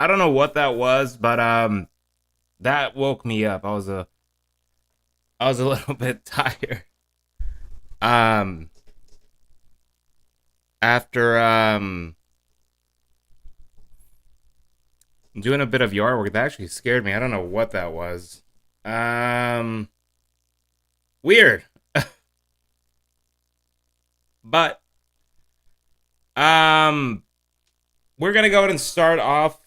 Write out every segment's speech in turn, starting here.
I don't know what that was, but that woke me up. I was a little bit tired. Um After doing a bit of yard work, that actually scared me. I don't know what that was. Um Weird. But um we're gonna go ahead and start off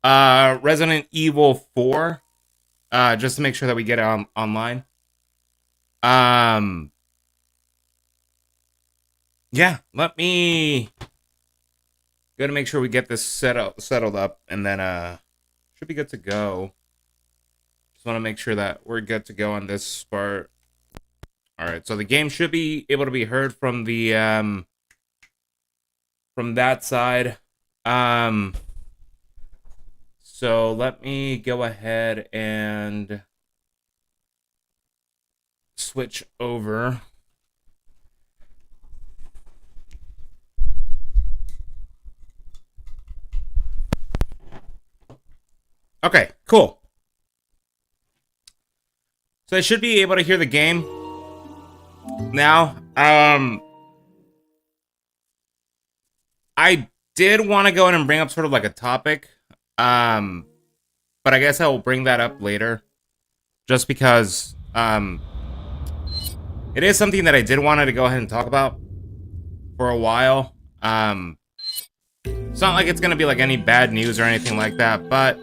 Resident Evil 4. Just to make sure that we get it online. Um yeah, let me gotta make sure we get this settled up, and then should be good to go. Just want to make sure that we're good to go on this part. All right, so the game should be able to be heard from the from that side. Um so let me go ahead and switch over. Okay, cool. So I should be able to hear the game now. I did want to go in and bring up sort of like a topic. But I guess I will bring that up later. Just because it is something that I did want to go ahead and talk about for a while. It's not like it's gonna be like any bad news or anything like that, but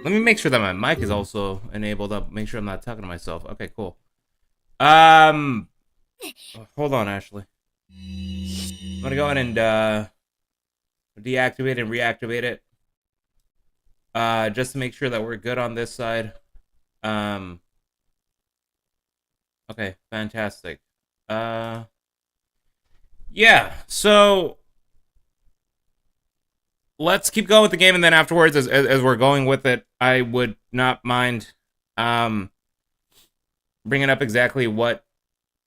let me make sure that my mic is also enabled up. Make sure I'm not talking to myself. Okay, cool. Hold on, Ashley. I'm gonna go ahead and deactivate and reactivate it. Just to make sure that we're good on this side. Okay, fantastic. Yeah, so let's keep going with the game, and then afterwards, as we're going with it, I would not mind bringing up exactly what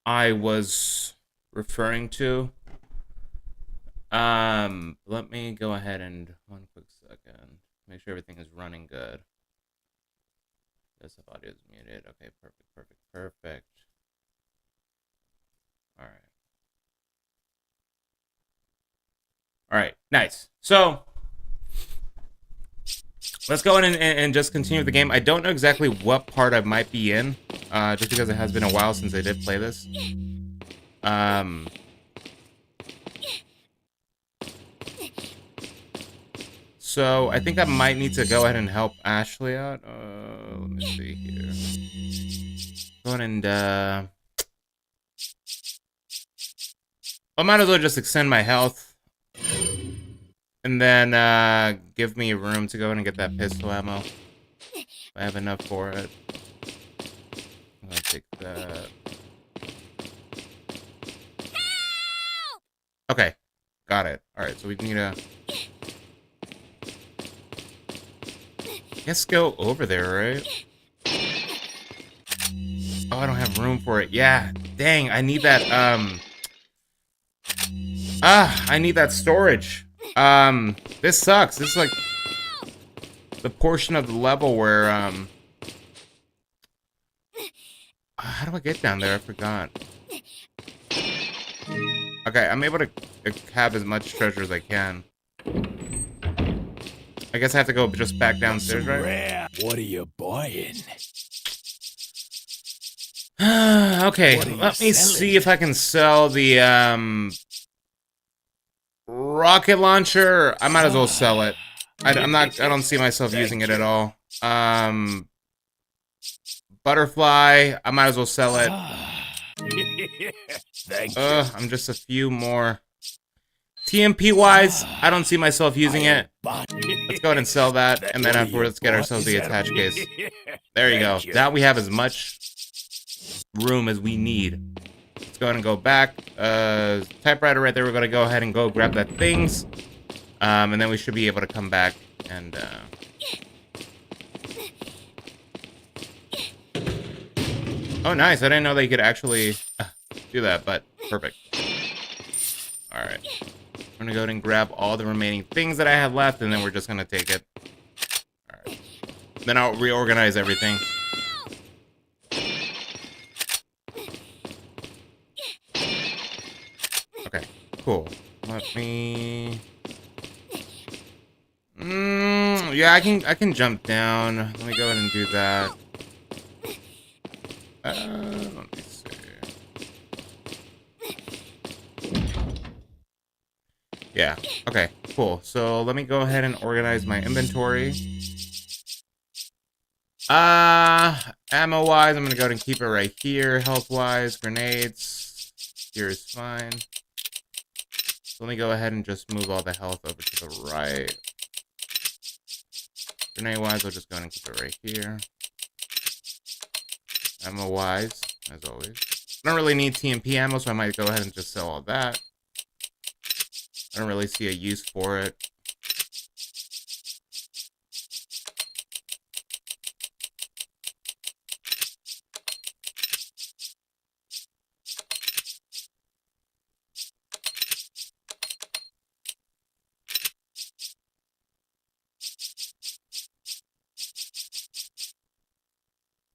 I was referring to. Let me go ahead and one quick second. Make sure everything is running good. This audio is muted. Okay, perfect. All right, nice. So let's go in and just continue with the game. I don't know exactly what part I might be in, just because it has been a while since I did play this. So I think I might need to go ahead and help Ashley out. Let me see here. Go ahead and I might as well just extend my health, and then give me room to go in and get that pistol ammo. If I have enough for it. I'm gonna take that. Okay, got it. All right, so we need to. I guess go over there, right? Oh, I don't have room for it. Yeah, dang, I need that, I need that storage. This sucks. This is like the portion of the level where, how do I get down there? I forgot. Okay, I'm able to have as much treasure as I can. I guess I have to go just back downstairs, right? What are you buying? Okay, let me see if I can sell the rocket launcher. I might as well sell it. I don't see myself using it at all. Butterfly, I might as well sell it. Thank you. I'm just a few more. TMP wise, I don't see myself using it. Let's go ahead and sell that, and then afterwards, let's get ourselves the attach case. There you go. Now we have as much room as we need. Let's go ahead and go back. Typewriter right there. We're gonna go ahead and go grab that things, and then we should be able to come back and. Oh, nice! I didn't know they could actually do that, but perfect. All right. gonna go ahead and grab all the remaining things that I have left, and then we're just gonna take it. Alright. Then I'll reorganize everything. Okay, cool. Let me... yeah, I can jump down. Let me go ahead and do that. Let me see. Yeah, okay, cool. So let me go ahead and organize my inventory. Ammo-wise, I'm gonna go ahead and keep it right here. Health-wise, grenades. Here is fine. So let me go ahead and just move all the health over to the right. Grenade-wise, I'll just go ahead and keep it right here. Ammo-wise, as always. I don't really need TMP ammo, so I might go ahead and just sell all that. I don't really see a use for it.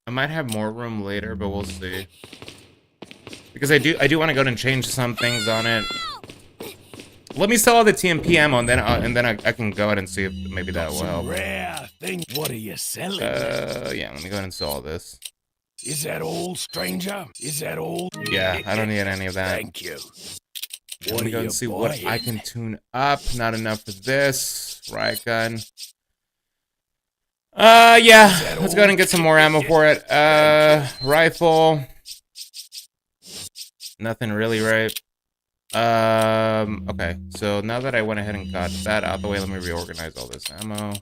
I might have more room later, but we'll see. Because I do want to go and change some things on it. Let me sell all the TMP ammo, and then I can go ahead and see if maybe that will help. Rare thing. What are you selling? Yeah, let me go ahead and sell all this. Is that all, stranger? Is that all? Yeah, I don't need any of that. Thank you. Let me go and see what I can tune up. Not enough for this. Riot gun. Yeah. Let's go ahead and get some more ammo for it. Rifle. Nothing really, right? Okay. So now that I went ahead and got that out of the way, let me reorganize all this ammo.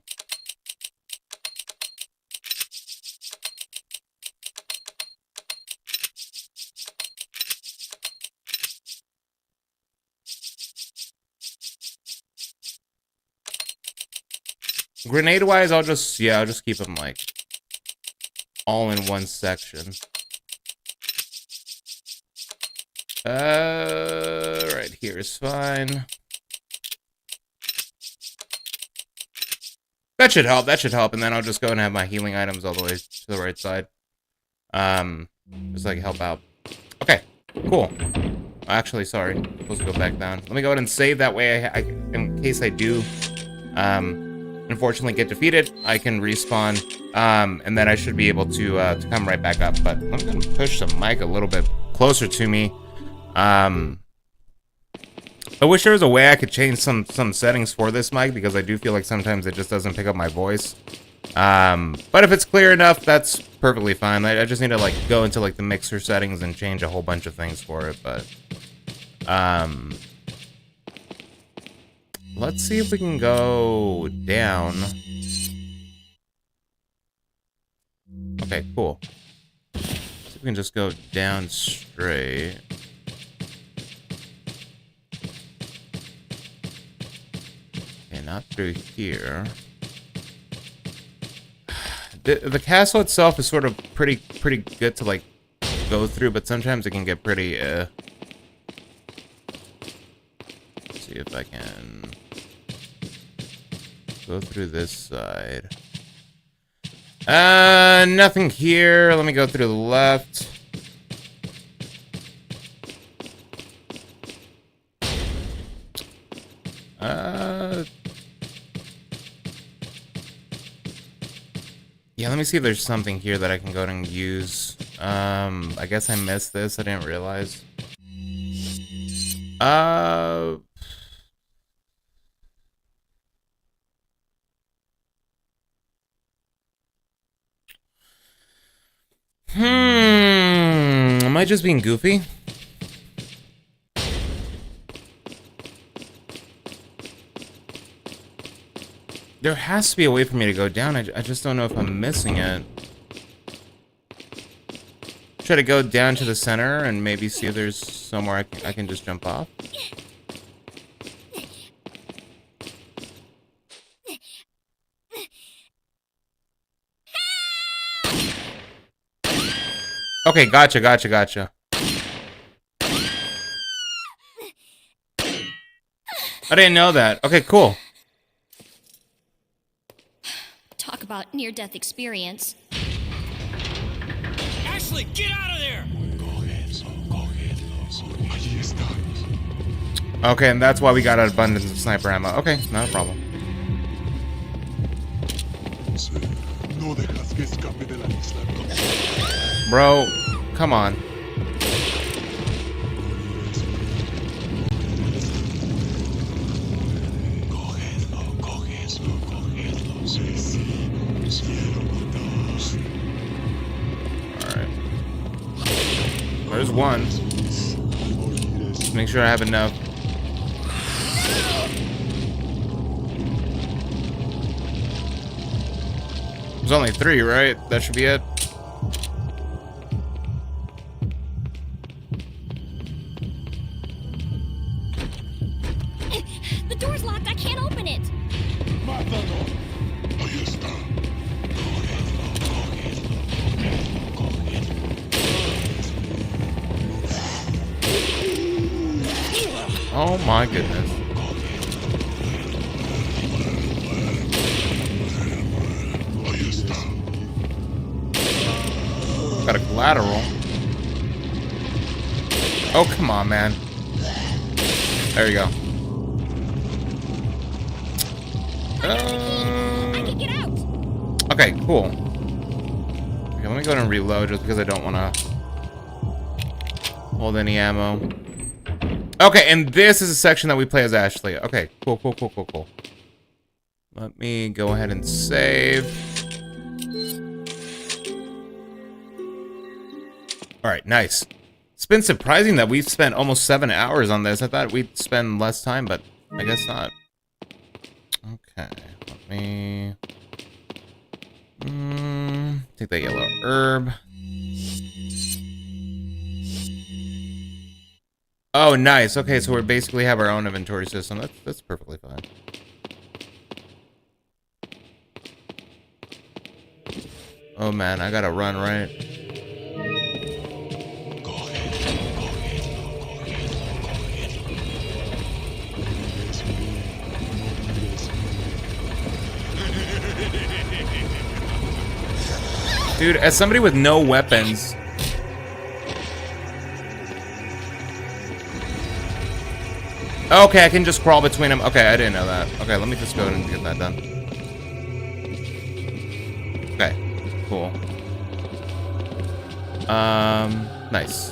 Grenade-wise, I'll just keep them, like, all in one section. Right here is fine. That should help, and then I'll just go and have my healing items all the way to the right side. Just, like, help out. Okay, cool. Actually, sorry. I'm supposed to go back down. Let me go ahead and save, that way I in case I do, unfortunately get defeated, I can respawn, and then I should be able to come right back up. But I'm gonna push the mic a little bit closer to me. I wish there was a way I could change some settings for this mic, because I do feel like sometimes it just doesn't pick up my voice. But if it's clear enough, that's perfectly fine. I just need to, like, go into, like, the mixer settings and change a whole bunch of things for it. But let's see if we can go down. Okay, cool. So we can just go down straight. Okay, not through here. The castle itself is sort of pretty good to, like, go through, but sometimes it can get pretty, Let's see if I can go through this side. Nothing here. Let me go through the left. Yeah, let me see if there's something here that I can go ahead and use. I guess I missed this. I didn't realize. Am I just being goofy? There has to be a way for me to go down. I just don't know if I'm missing it. Try to go down to the center and maybe see if there's somewhere I can just jump off. Okay, gotcha. I I didn't know that. Okay, cool. Talk about near-death experience. Ashley, get out of there! Okay, and that's why we got an abundance of sniper ammo. Okay, not a problem. Bro, come on. Alright. There's one. Just make sure I have enough. There's only 3, right? That should be it. The door's locked. I can't open it. Oh my goodness. Got a collateral. Oh, come on, man. There you go. I can get out. Okay, cool. Okay, let me go ahead and reload just because I don't want to hold any ammo. Okay, and this is a section that we play as Ashley. Okay, cool, cool, cool, cool, cool. Let me go ahead and save. Alright, nice. It's been surprising that we've spent almost 7 hours on this. I thought we'd spend less time, but I guess not. Okay, let me... take that yellow herb. Oh, nice. Okay, so we basically have our own inventory system. That's perfectly fine. Oh man, I gotta run, right? Dude, as somebody with no weapons... Okay, I can just crawl between them. Okay, I didn't know that. Okay, let me just go ahead and get that done. Okay, cool. Nice.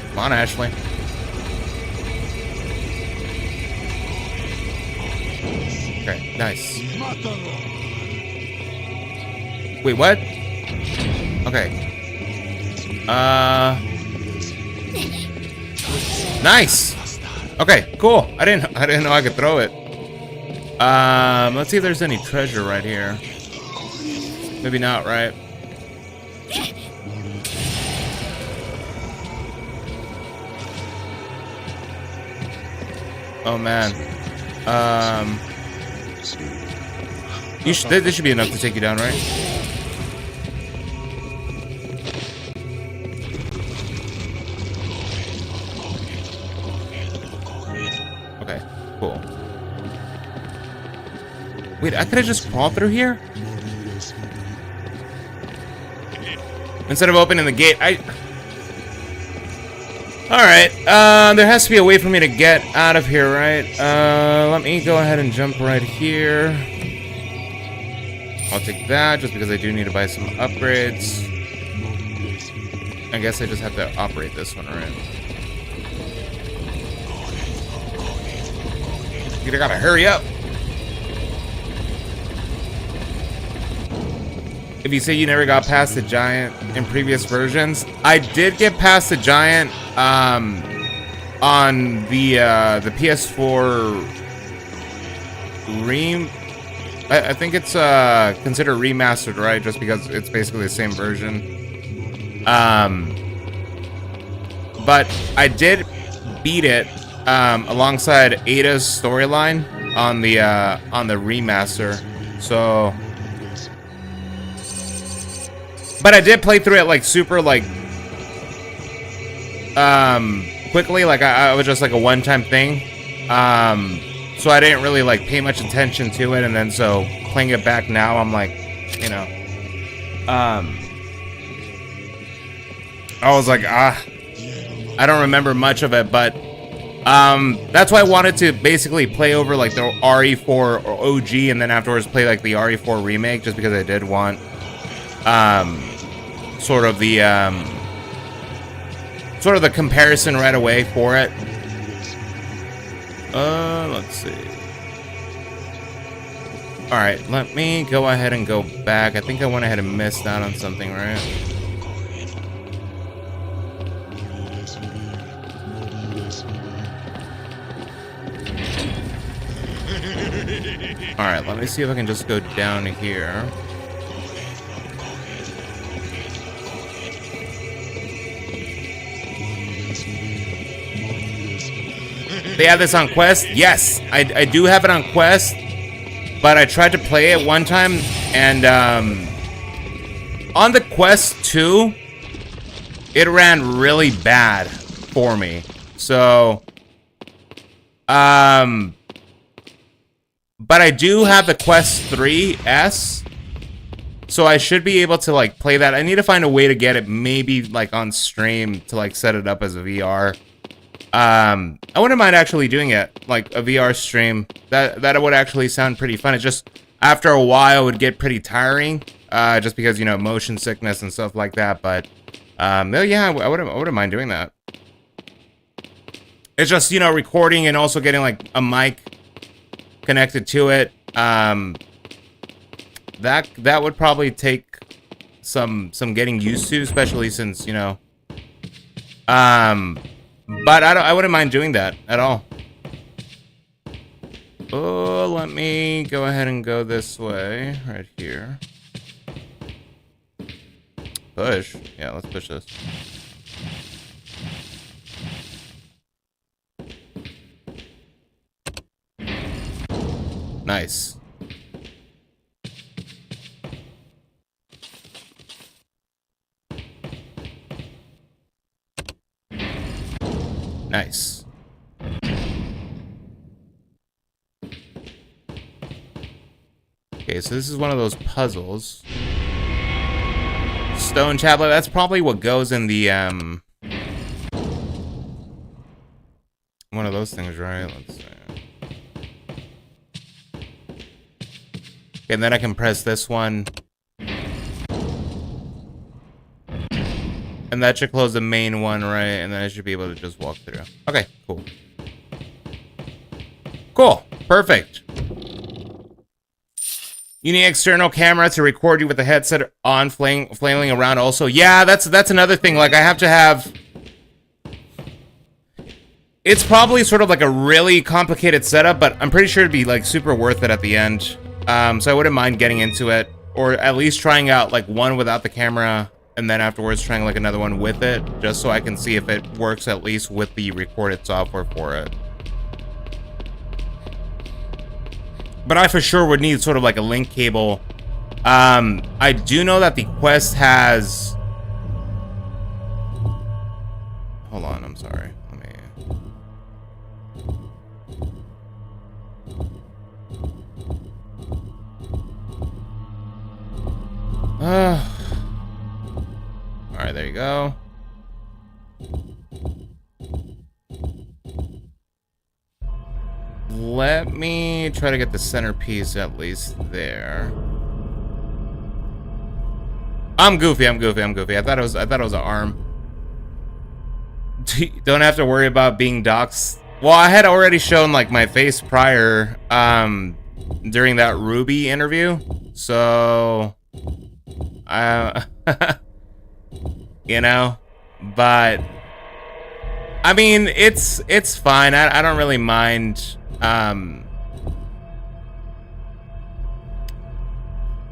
Come on, Ashley. Okay, nice. Wait, what? Okay. Nice. Okay, cool. I didn't know I could throw it. Let's see if there's any treasure right here. Maybe not, right? Oh man. This should be enough to take you down, right? Okay, cool. Wait, I could have just crawled through here? Instead of opening the gate, Alright, there has to be a way for me to get out of here, right? Let me go ahead and jump right here. I'll take that, just because I do need to buy some upgrades. I guess I just have to operate this one, right? Dude, I gotta hurry up! If you say you never got past the giant in previous versions, I did get past the giant on the PS4 I think it's considered remastered, right? Just because it's basically the same version. But I did beat it alongside Ada's storyline on the remaster. So But I did play through it like super like quickly, like I was just like a one-time thing. So I didn't really like pay much attention to it, and then so playing it back now, I'm like, you know, I was like, I don't remember much of it, but that's why I wanted to basically play over like the RE4 or OG, and then afterwards play like the RE4 remake, just because I did want sort of the comparison right away for it. Let's see. All right, let me go ahead and go back. I think I went ahead and missed out on something, right? All right, let me see if I can just go down here. They have this on Quest? Yes, I do have it on Quest, but I tried to play it one time, and on the Quest 2, it ran really bad for me. So, but I do have the Quest 3S, so I should be able to like play that. I need to find a way to get it maybe like on stream to like set it up as a VR. I wouldn't mind actually doing it, like a VR stream. That would actually sound pretty fun. It just, after a while, it would get pretty tiring, just because, you know, motion sickness and stuff like that. But, yeah, I wouldn't mind doing that. It's just, you know, recording and also getting, like, a mic connected to it. That would probably take some getting used to, especially since, you know, but I wouldn't mind doing that at all. Oh, let me go ahead and go this way, right here. Push. Yeah, let's push this. Nice. Nice. Okay, so this is one of those puzzles. Stone tablet, that's probably what goes in the, one of those things, right? Let's see. Okay, and then I can press this one. And that should close the main one, right? And then I should be able to just walk through. Okay, cool. Cool. Perfect. You need external camera to record you with the headset on, flailing around also. Yeah, that's another thing. Like, I have to have... It's probably sort of like a really complicated setup, but I'm pretty sure it'd be, like, super worth it at the end. So I wouldn't mind getting into it. Or at least trying out, like, one without the camera, and then afterwards trying like another one with it, just so I can see if it works at least with the recorded software for it. But I for sure would need sort of like a link cable. I do know that the Quest has... Hold on, I'm sorry. Let me... Alright, there you go. Let me try to get the centerpiece at least there. I'm goofy. I thought it was an arm. Don't have to worry about being doxxed. Well, I had already shown like my face prior during that Ruby interview. So you know, but I mean, it's fine. I don't really mind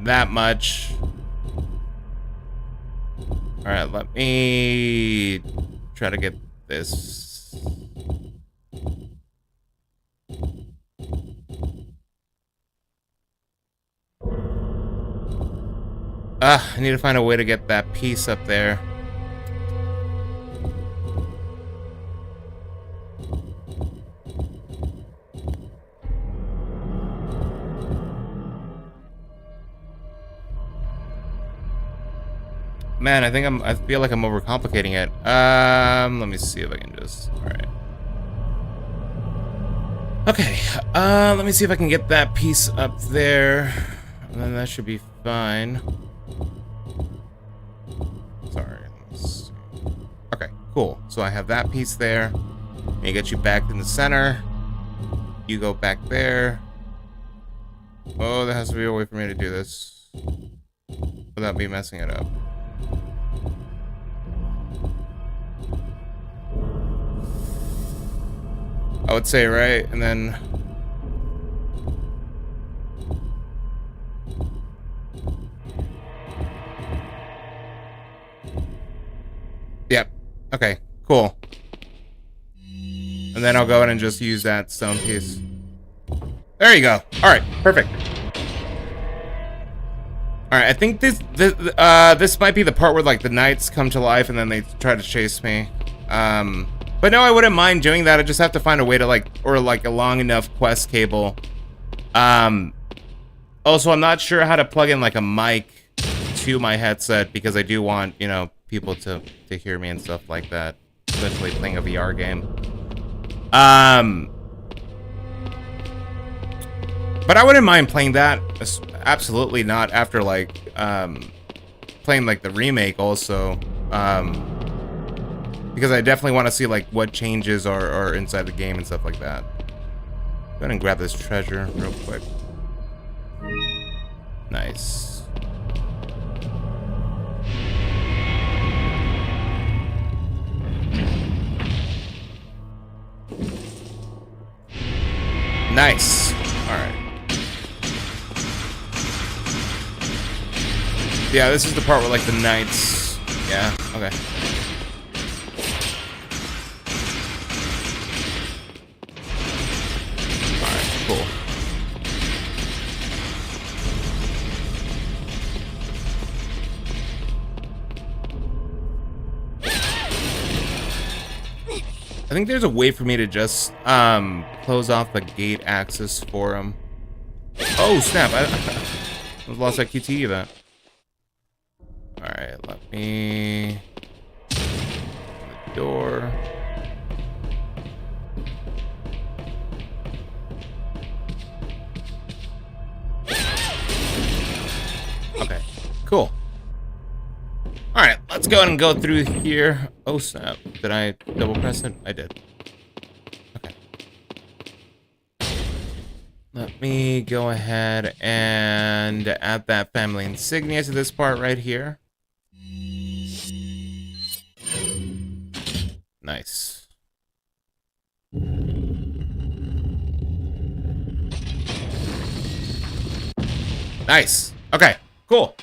that much. All right, let me try to get this. I need to find a way to get that piece up there. Man, I feel like I'm overcomplicating it. Let me see if I can just, all right. Okay, let me see if I can get that piece up there. And then that should be fine. Sorry. Okay, cool. So I have that piece there. Let me get you back in the center. You go back there. Oh, there has to be a way for me to do this without me messing it up. I would say right, and then yep. Okay, cool. And then I'll go in and just use that stone piece. There you go. All right, perfect. All right, I think this might be the part where like the knights come to life and then they try to chase me. But no, I wouldn't mind doing that. I just have to find a way to or a long enough quest cable. Also, I'm not sure how to plug in like a mic to my headset because I do want, you know, people to hear me and stuff like that, especially playing a VR game. But I wouldn't mind playing that. Absolutely not after like playing like the remake also. Because I definitely want to see like what changes are inside the game and stuff like that. Go ahead and grab this treasure real quick. Nice. Nice. All right. Yeah, this is the part where like the knights. Yeah. Okay. Cool. I think there's a way for me to just close off the gate access for him. Oh snap! I lost that QTE event. All right, let me the door. Okay, cool. All right, let's go ahead and go through here. Oh snap! Did I double press it? I did. Okay. Let me go ahead and add that family insignia to this part right here. Nice. Nice. Okay, cool.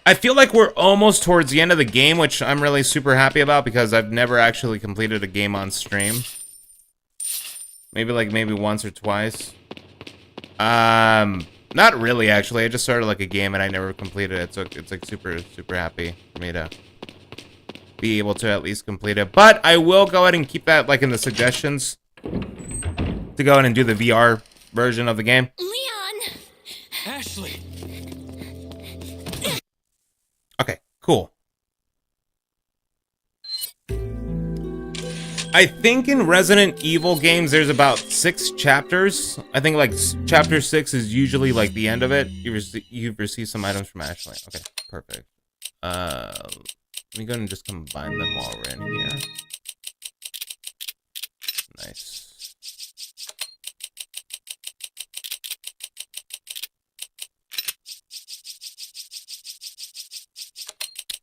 I feel like we're almost towards the end of the game, which I'm really super happy about because I've never actually completed a game on stream. Maybe once or twice. Not really actually. I just started like a game and I never completed it, so it's like super happy for me to be able to at least complete it. But I will go ahead and keep that like in the suggestions to go ahead and do the VR version of the game. Leon! Ashley! Okay, cool. I think in Resident Evil games there's about 6 chapters. I think like chapter 6 is usually like the end of it. You've received some items from Ashley. Okay, perfect. Let me go and just combine them while we're in here. Nice.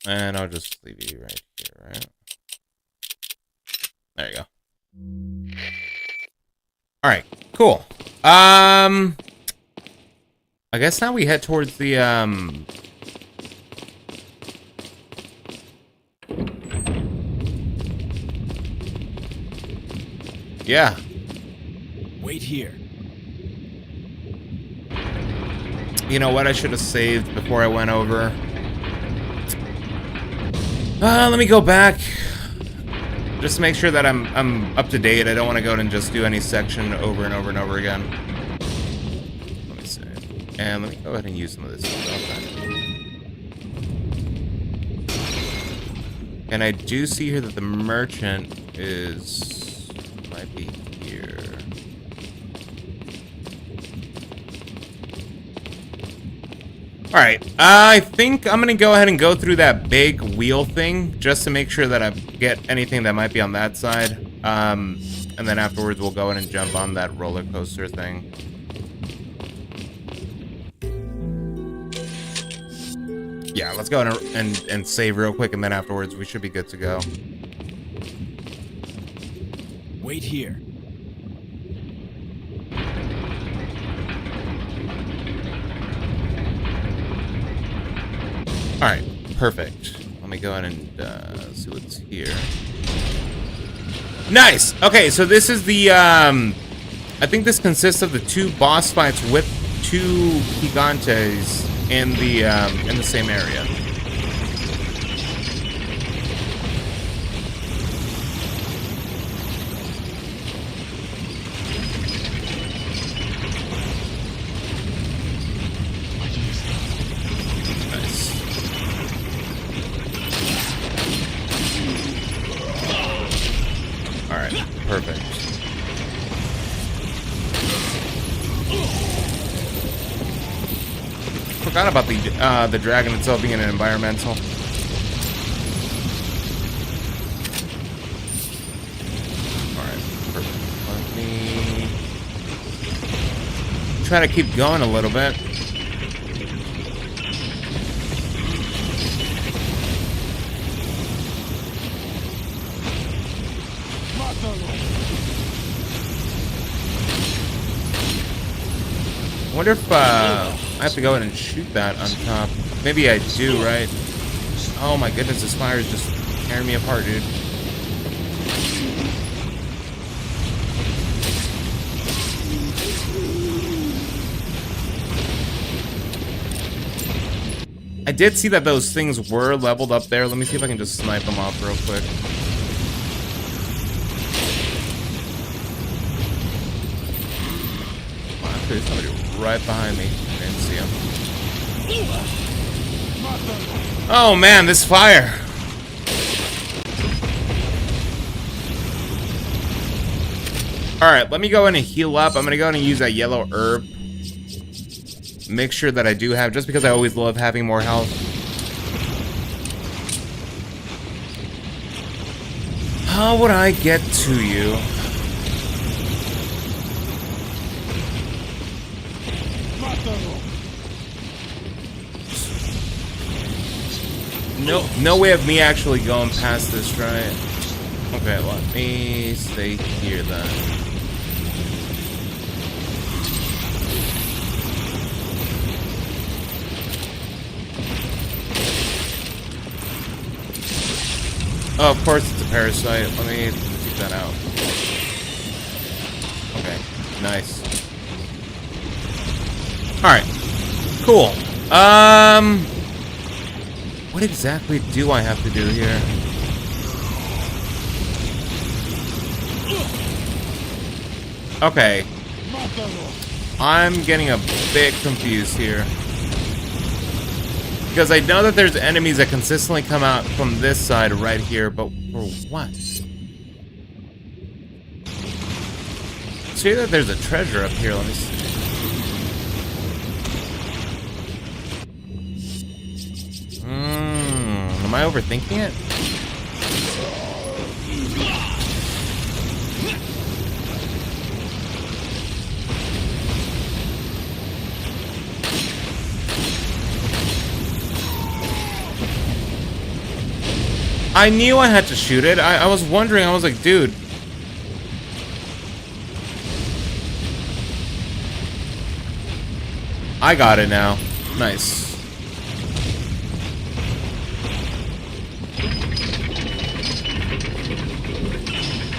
And I'll just leave you right here, right? There you go. Alright, cool. I guess now we head towards the, yeah. Wait here. You know what? I should have saved before I went over. Let me go back. Just to make sure that I'm up to date. I don't want to go and just do any section over and over and over again. Let me see. And let me go ahead and use some of this stuff. And I do see here that the merchant might be here. Alright, I think I'm gonna go ahead and go through that big wheel thing just to make sure that I get anything that might be on that side. And then afterwards we'll go ahead and jump on that roller coaster thing. Yeah, let's go ahead and save real quick, and then afterwards we should be good to go. Wait here. Alright, perfect. Let me go ahead and see what's here. Nice! Okay, so this is the, I think this consists of the 2 boss fights with 2 gigantes in the same area. Perfect. Forgot about the dragon itself being an environmental. Alright, perfect. Let me try to keep going a little bit. I wonder if I have to go in and shoot that on top. Maybe I do, right? Oh my goodness, this fire is just tearing me apart, dude. I did see that those things were leveled up there. Let me see if I can just snipe them off real quick. There's somebody right behind me. I didn't see him. Oh man, this fire! Alright, let me go in and heal up. I'm gonna go in and use that yellow herb. Make sure that I do have, just because I always love having more health. How would I get to you? No way of me actually going past this, right? Okay, let me stay here then. Oh, of course it's a parasite. Let me keep that out. Okay, nice. Alright, cool. What exactly do I have to do here? Okay. I'm getting a bit confused here. Because I know that there's enemies that consistently come out from this side right here, but for what? See that there's a treasure up here, let me see. Am I overthinking it? I knew I had to shoot it. I was wondering, I was like, dude. I got it now. Nice.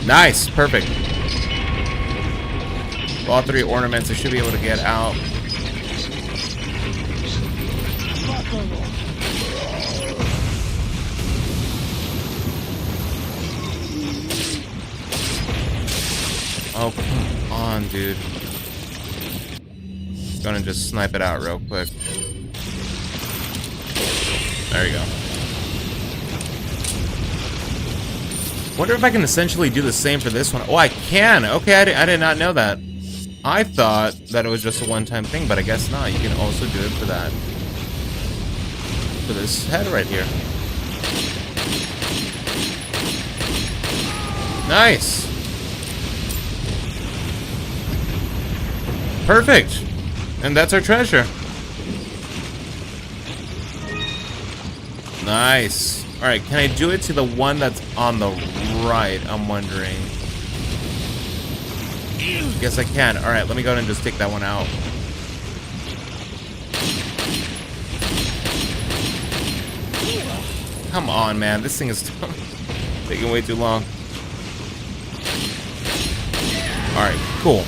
Nice, perfect. All 3 ornaments, I should be able to get out. Oh, come on, dude. Gonna just snipe it out real quick. There you go. Wonder if I can essentially do the same for this one. Oh, I can. Okay, I did not know that. I thought that it was just a one-time thing, but I guess not. You can also do it for that. For this head right here. Nice. Perfect. And that's our treasure. Nice. Alright, can I do it to the one that's on the right? I'm wondering. Yes, I can. Alright, let me go ahead and just take that one out. Come on, man. This thing is taking way too long. Alright, cool.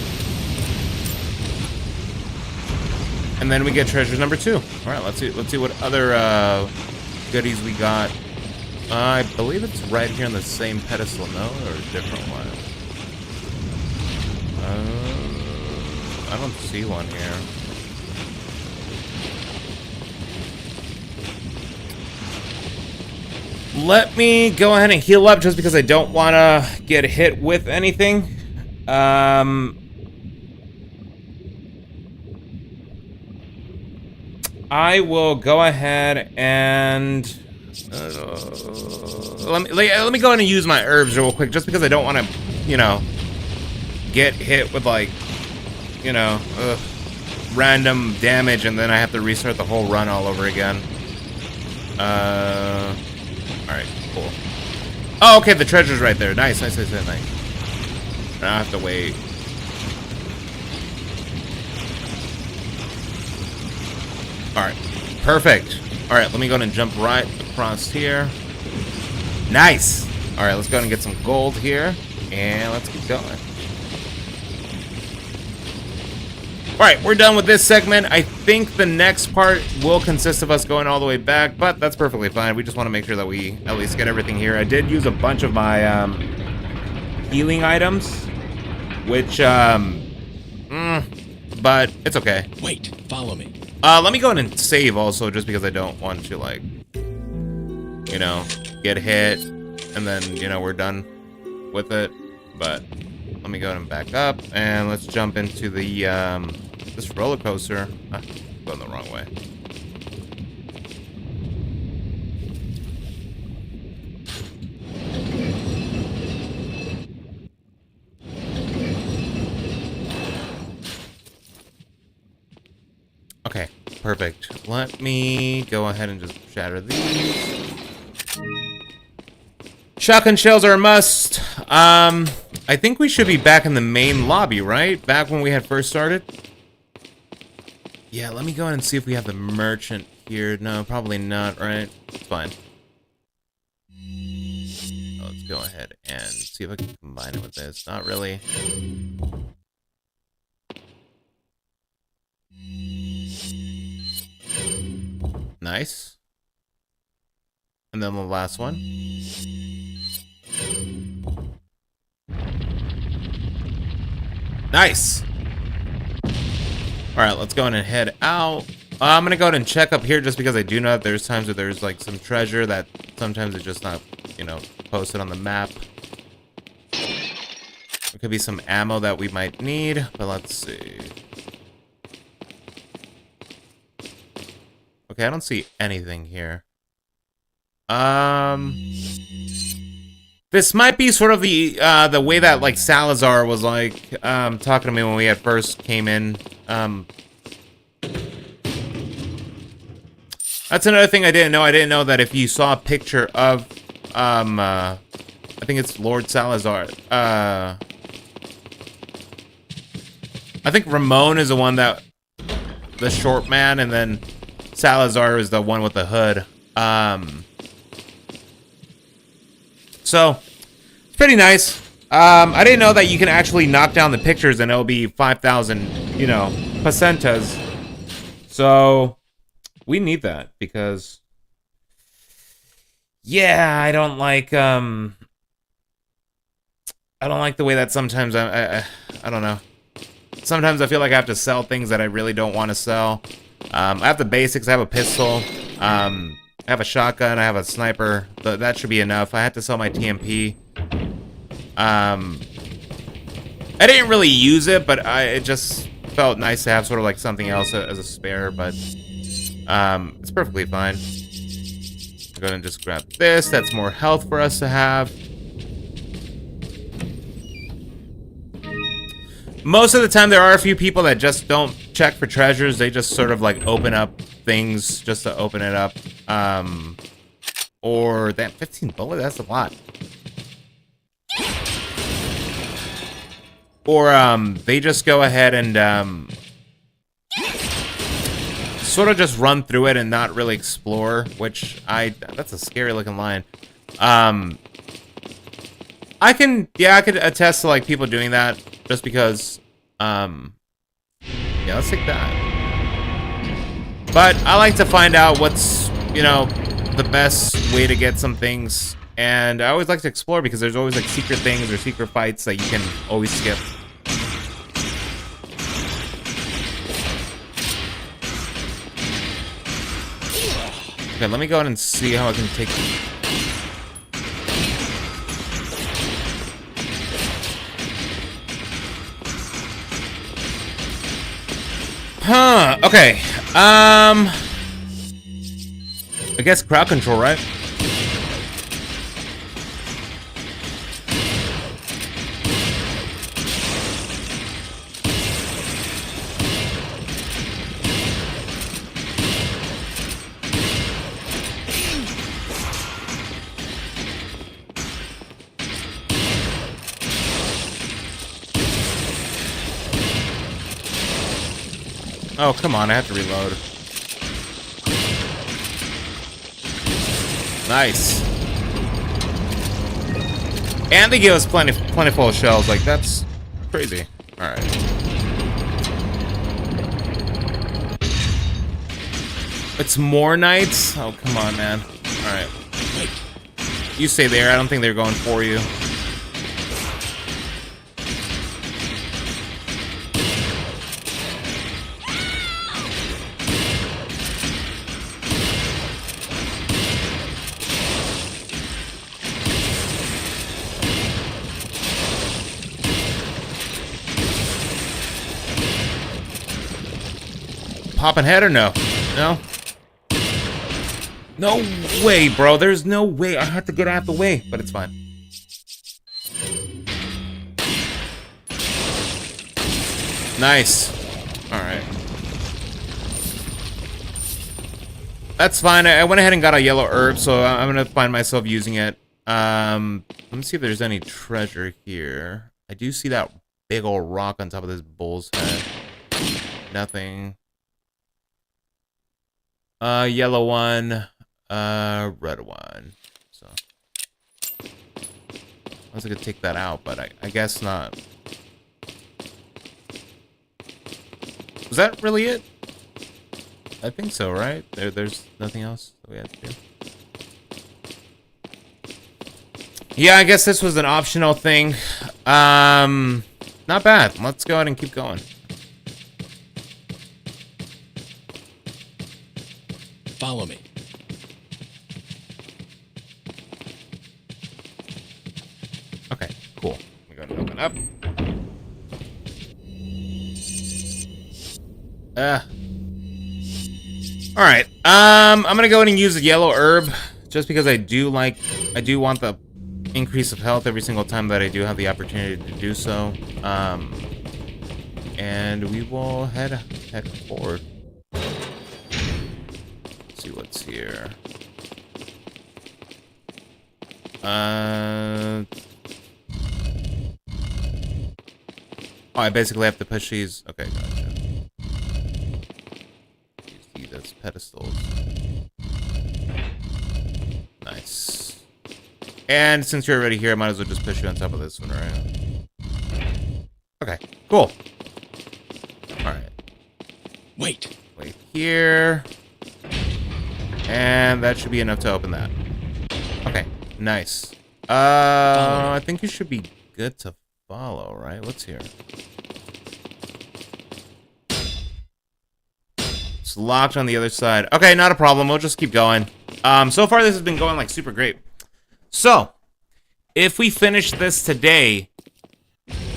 And then we get treasure number 2. Alright, let's see what other goodies we got. I believe it's right here on the same pedestal, no? Or a different one? I don't see one here. Let me go ahead and heal up just because I don't want to get hit with anything. I will go ahead and... let me go ahead and use my herbs real quick, just because I don't want to, you know, get hit with, like, you know, random damage, and then I have to restart the whole run all over again. Alright, cool. Oh, okay, the treasure's right there. Nice. I don't have to wait. Alright, perfect. Alright, let me go ahead and jump right across here. Nice! Alright, let's go ahead and get some gold here. And let's keep going. Alright, we're done with this segment. I think the next part will consist of us going all the way back, but that's perfectly fine. We just want to make sure that we at least get everything here. I did use a bunch of my healing items, which, but it's okay. Wait, follow me. Let me go ahead and save also, just because I don't want to, like, you know, get hit, and then, you know, we're done with it. But let me go ahead and back up, and let's jump into the, this roller coaster. Ah, going the wrong way. Okay, perfect. Let me go ahead and just shatter these. Shotgun shells are a must. I think we should be back in the main lobby, right? Back when we had first started. Yeah, let me go ahead and see if we have the merchant here. No, probably not, right? It's fine. Let's go ahead and see if I can combine it with this. Not really. Nice. And then the last one. Nice. Alright, let's go ahead and head out. I'm gonna go ahead and check up here just because I do know that there's times where there's like some treasure that sometimes it's just not, you know, posted on the map. There could be some ammo that we might need, but let's see. Okay, I don't see anything here. This might be sort of the way that, like, Salazar was, like, talking to me when we had first came in. That's another thing I didn't know. I didn't know that if you saw a picture of, I think it's Lord Salazar. I think Ramon is the one that, the short man, and then Salazar is the one with the hood. So, it's pretty nice. I didn't know that you can actually knock down the pictures and it'll be 5,000, you know, pesetas. So, we need that because, yeah, I don't like I don't like the way that sometimes I don't know. Sometimes I feel like I have to sell things that I really don't want to sell. I have the basics. I have a pistol. I have a shotgun. I have a sniper. That should be enough. I had to sell my TMP. I didn't really use it, but it just felt nice to have sort of like something else as a spare. But it's perfectly fine. Go ahead and just grab this. That's more health for us to have. Most of the time, there are a few people that just don't check for treasures. They just sort of like open up things just to open it up. Or that 15 bullet, that's a lot. Or they just go ahead and sort of just run through it and not really explore, which that's a scary looking line. I could attest to like people doing that just because yeah, let's take that. But I like to find out what's, you know, the best way to get some things, and I always like to explore because there's always like secret things or secret fights that you can always skip. Okay, let me go ahead and see how I can take. Huh, okay. I guess crowd control, right? Oh, come on, I have to reload. Nice. And they give us plentiful of shells. Like, that's crazy. Alright. It's more knights? Oh, come on, man. Alright. You stay there. I don't think they're going for you. Popping head or no? No? No way, bro. There's no way. I have to get out of the way, but it's fine. Nice. Alright. That's fine. I went ahead and got a yellow herb, so I'm gonna find myself using it. Let me see if there's any treasure here. I do see that big old rock on top of this bull's head. Nothing. Yellow one, red one. So I was gonna take that out, but I guess not. Was that really it? I think so, right? There's nothing else that we had to do. Yeah, I guess this was an optional thing. Not bad. Let's go ahead and keep going. Follow me. Okay, cool. We're gonna open up. Alright. I'm gonna go ahead and use the yellow herb just because I do want the increase of health every single time that I do have the opportunity to do so. And we will head forward. See what's here. Oh, I basically have to push these. Okay, gotcha. Use these as pedestals. Nice. And since you're already here, I might as well just push you on top of this one, right? Okay, cool. Alright. Wait here. And that should be enough to open that. Okay, nice. I think you should be good to follow, right? What's here? It's locked on the other side. Okay, not a problem. We'll just keep going. So far, this has been going, like, super great. So, if we finish this today,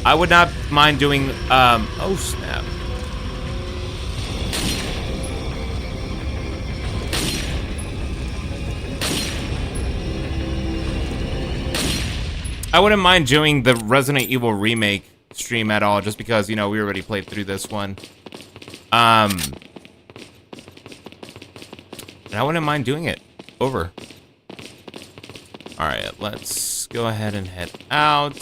I would not mind doing, oh, snap. I wouldn't mind doing the Resident Evil Remake stream at all, just because, you know, we already played through this one. And I wouldn't mind doing it over. Alright, let's go ahead and head out.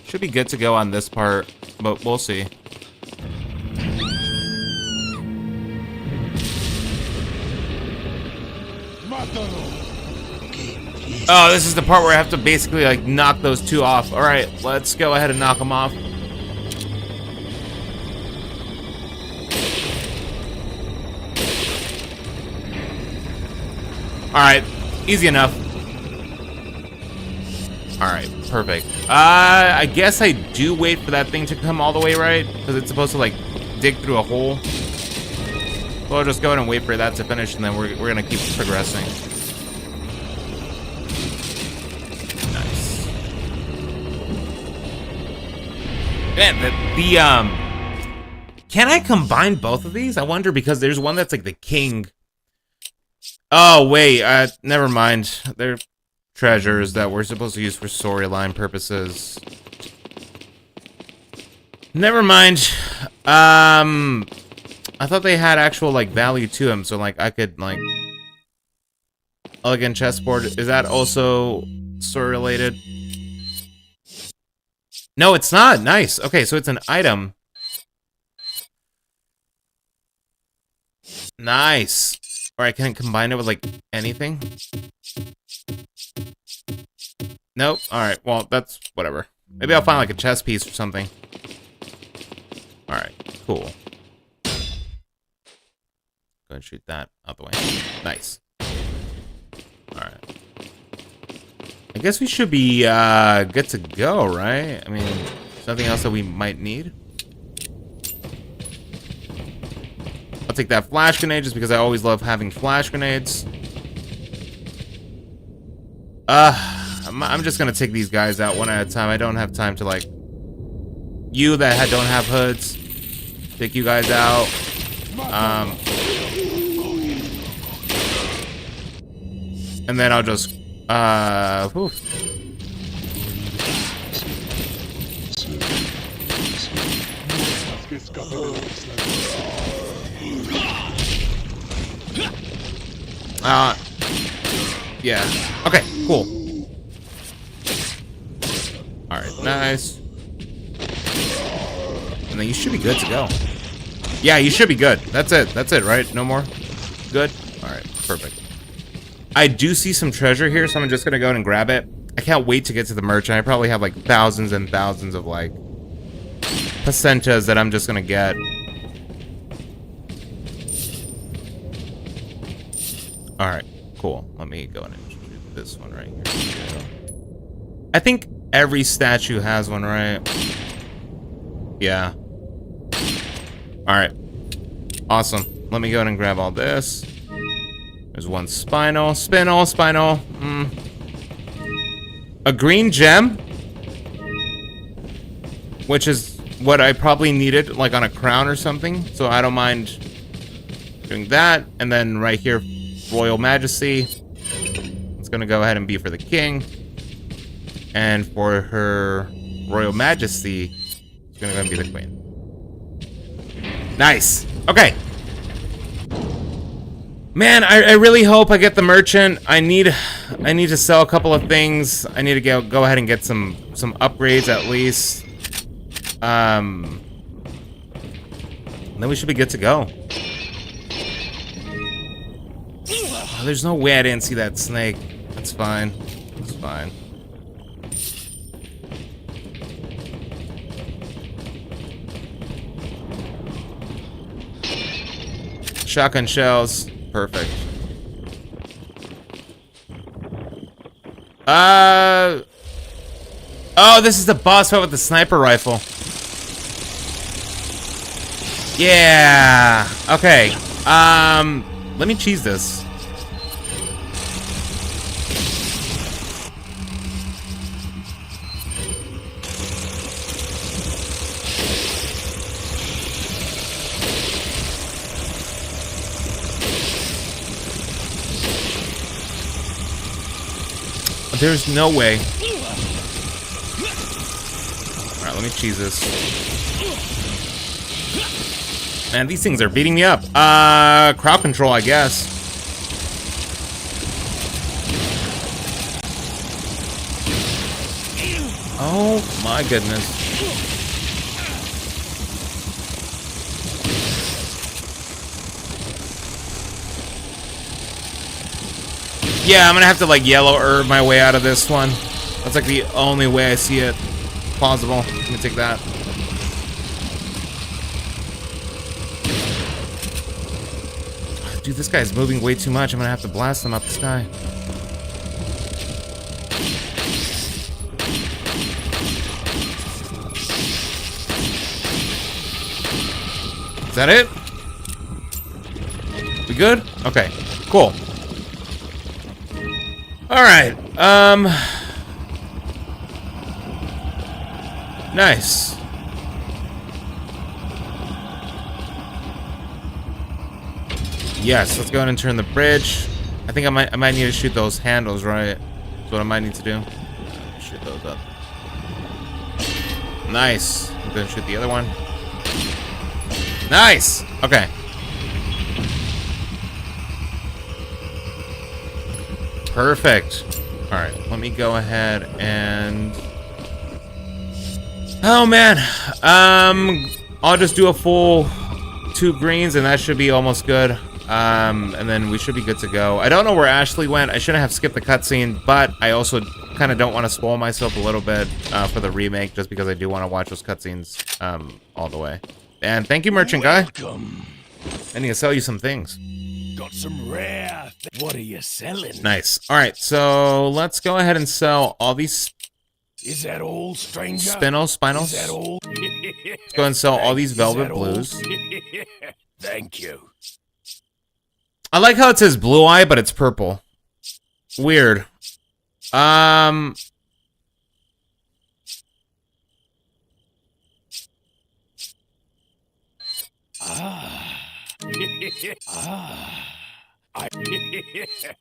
Should be good to go on this part, but we'll see. Oh, this is the part where I have to basically, like, knock those two off. Alright, let's go ahead and knock them off. Alright, easy enough. Alright, perfect. I guess I do wait for that thing to come all the way right, because it's supposed to, like, dig through a hole. So I'll just go ahead and wait for that to finish, and then we're gonna keep progressing. Nice. Man, can I combine both of these? I wonder, because there's one that's like the king. Oh, wait, never mind. They're treasures that we're supposed to use for storyline purposes. Never mind. I thought they had actual, like, value to them, so, like, I could, like... Elegant chessboard, is that also story-related? No, it's not. Nice. Okay, so it's an item. Nice. Or I can combine it with, like, anything? Nope. Alright, well, that's whatever. Maybe I'll find, like, a chess piece or something. Alright, cool. Go ahead and shoot that out the way. Nice. Alright. I guess we should be, good to go, right? I mean, something else that we might need? I'll take that flash grenade just because I always love having flash grenades. I'm just gonna take these guys out one at a time. I don't have time to, like... You that don't have hoods. Take you guys out. And then I'll just... whew. Yeah. Okay, cool. Alright, nice. And then you should be good to go. Yeah, you should be good. That's it, right? No more? Good? Alright, perfect. I do see some treasure here, so I'm just gonna go ahead and grab it. I can't wait to get to the merchant. I probably have, like, thousands and thousands of, like, placentas that I'm just gonna get. Alright, cool. Let me go ahead and shoot this one right here. I think every statue has one, right? Yeah. Alright. Awesome. Let me go ahead and grab all this. There's one spinal. Spinal. A green gem. Which is what I probably needed, like, on a crown or something. So I don't mind doing that. And then right here, Royal Majesty. It's gonna go ahead and be for the king. And for her Royal Majesty, it's gonna go ahead and be the queen. Nice. Okay. Man, I really hope I get the merchant. I need to sell a couple of things. I need to go ahead and get some upgrades at least. Then we should be good to go. Oh, there's no way I didn't see that snake. That's fine. That's fine. Shotgun shells. Perfect. Oh, this is the boss fight with the sniper rifle. Yeah. Okay. Let me cheese this. There's no way. Alright, let me cheese this. Man, these things are beating me up. Crowd control, I guess. Oh my goodness. Yeah, I'm gonna have to like yellow herb my way out of this one. That's like the only way I see it plausible. Let me take that. Dude, this guy's moving way too much. I'm gonna have to blast him up the sky. Is that it? We good? Okay, cool. Alright, nice. Yes, let's go ahead and turn the bridge. I think I might need to shoot those handles, right? That's what I might need to do. Shoot those up. Nice. I'm gonna shoot the other one. Nice! Okay. Perfect. Alright, let me go ahead and... Oh, man. I'll just do a full 2 greens, and that should be almost good. And then we should be good to go. I don't know where Ashley went. I shouldn't have skipped the cutscene, but I also kind of don't want to spoil myself a little bit for the remake, just because I do want to watch those cutscenes all the way. And thank you, merchant guy. I need to sell you some things. Got some rare. What are you selling? Nice. All right, so let's go ahead and sell all these. Is that all, stranger? Spinals. Is that all? Let's go ahead and sell all these velvet blues. Thank you. I like how it says blue eye, but it's purple. Weird.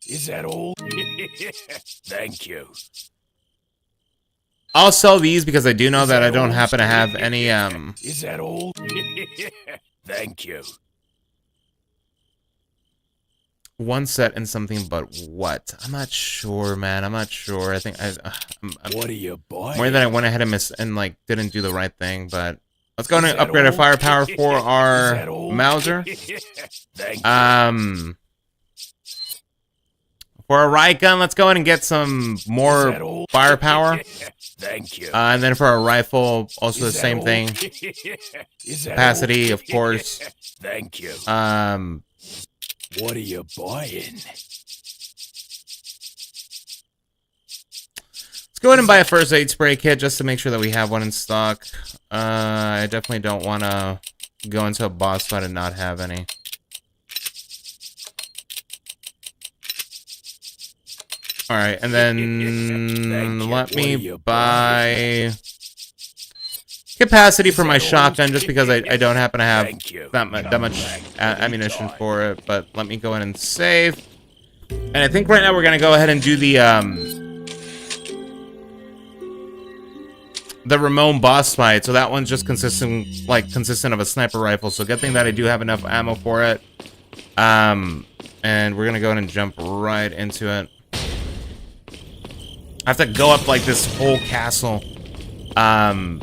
Is that all? Thank you. I'll sell these because I do know that I don't happen to have any, Is that all? Thank you. One set and something, but what? I'm not sure, man. I'm not sure. I think What are you buying? more than I went ahead and like didn't do the right thing, but let's go and upgrade our firepower for our Mauser. For our riot gun, let's go ahead and get some more firepower. Thank you. And then for our rifle, also the same thing. Capacity, of course. Thank you. What are you buying? Let's go ahead and buy a first aid spray kit just to make sure that we have one in stock. I definitely don't want to go into a boss fight and not have any. Alright, and then let me buy capacity for my shotgun just because I don't happen to have that much ammunition for it. But let me go ahead and save. And I think right now we're going to go ahead and do the Ramon boss fight. So that one's just consistent of a sniper rifle. So good thing that I do have enough ammo for it. And we're going to go ahead and jump right into it. I have to go up like this whole castle, and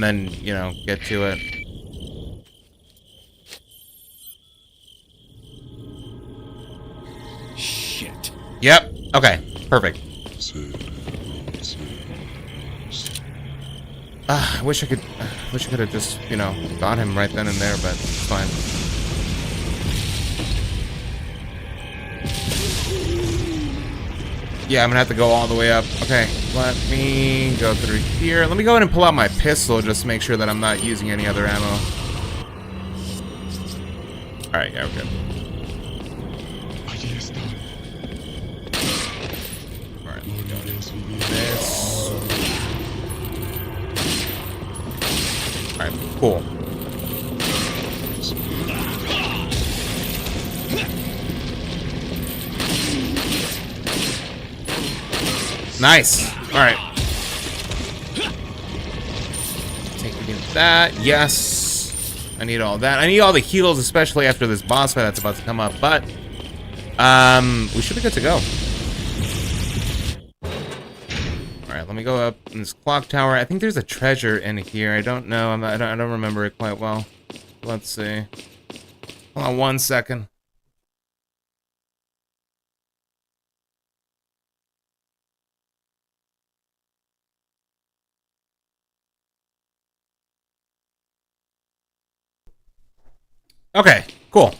then, you know, get to it. Shit. Yep. Okay. Perfect. I wish I could have just, you know, got him right then and there, but it's fine. Yeah, I'm gonna have to go all the way up. Okay, let me go through here. Let me go ahead and pull out my pistol just to make sure that I'm not using any other ammo. Alright, yeah, we're good. Alright, let me go into this. Alright, cool. Nice. All right. Taking that. Yes. I need all that. I need all the heals, especially after this boss fight that's about to come up. But we should be good to go. All right. Let me go up in this clock tower. I think there's a treasure in here. I don't know. I don't remember it quite well. Let's see. Hold on 1 second. Okay, cool.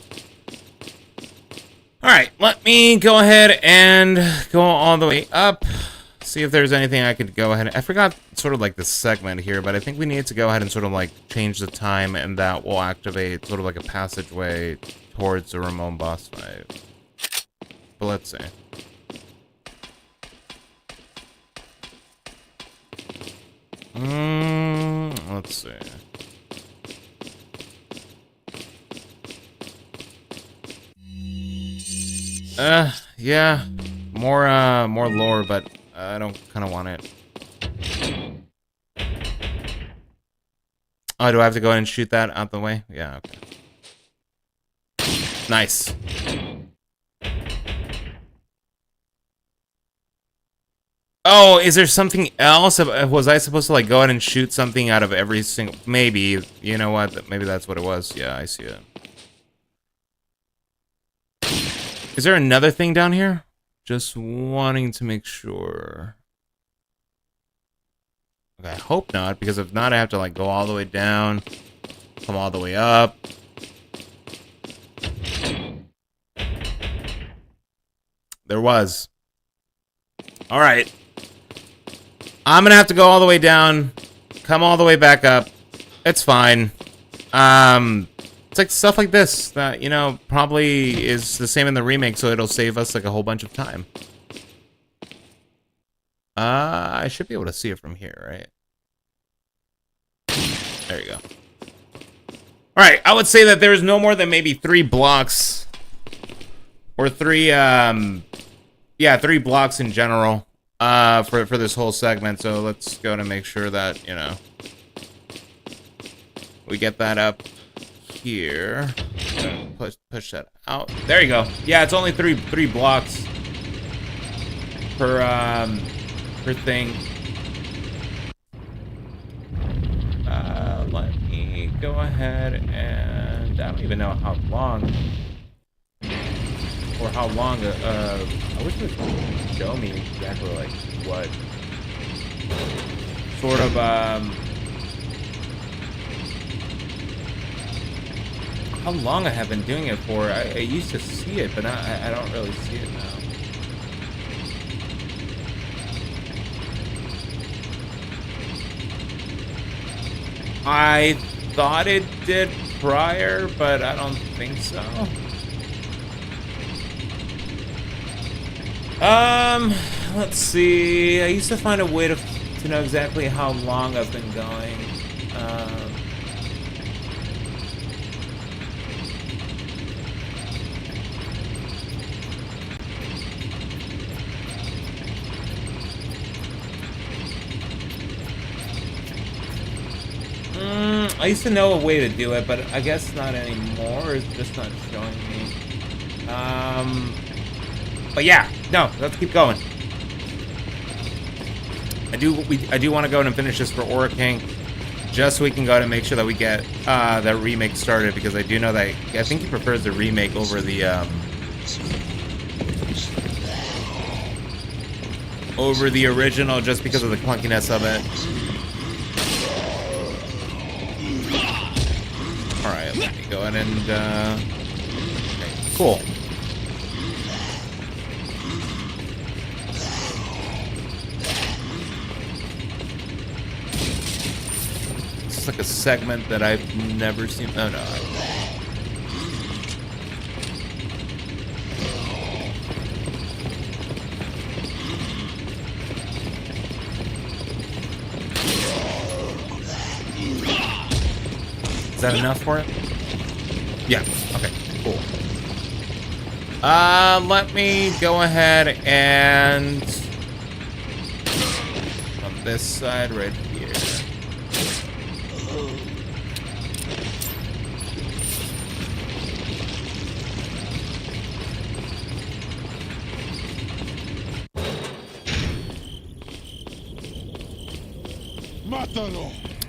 Alright, let me go ahead and go all the way up. See if there's anything I could go ahead. I forgot sort of like the segment here, but I think we need to go ahead and sort of like change the time, and that will activate sort of like a passageway towards the Ramon boss fight. But let's see. Let's see. Yeah, more lore, but I don't kind of want it. Oh, do I have to go ahead and shoot that out the way? Yeah, okay. Nice. Oh, is there something else? Was I supposed to like go ahead and shoot something out of every single? Maybe. You know what? Maybe that's what it was. Yeah, I see it. Is there another thing down here? Just wanting to make sure. Okay, I hope not, because if not, I have to like go all the way down, come all the way up. There was. All right. I'm gonna have to go all the way down, come all the way back up. It's fine. It's like stuff like this that, you know, probably is the same in the remake, so it'll save us like a whole bunch of time. I should be able to see it from here, right? There you go. Alright, I would say that there's no more than maybe 3 blocks. Or 3, yeah, 3 blocks in general, for this whole segment, so let's go to make sure that, you know, we get that up here. Push that out. There you go. Yeah, it's only three blocks per thing. Let me go ahead and I don't even know how long or how long. I wish it would show me exactly like what sort of how long I have been doing it for. I used to see it, but I don't really see it now. I thought it did prior, but I don't think so. Let's see. I used to find a way to know exactly how long I've been going. I used to know a way to do it, but I guess not anymore. It's just not showing me. But yeah, no, let's keep going. I do want to go and finish this for Aura King, just so we can go and make sure that we get that remake started, because I do know that I think he prefers the remake over the original, just because of the clunkiness of it. Alright, let me go ahead and, okay, cool. looks like a segment that I've never seen. Oh no. Is that enough for it? Yeah. Okay. Cool. Let me go ahead and on this side right here.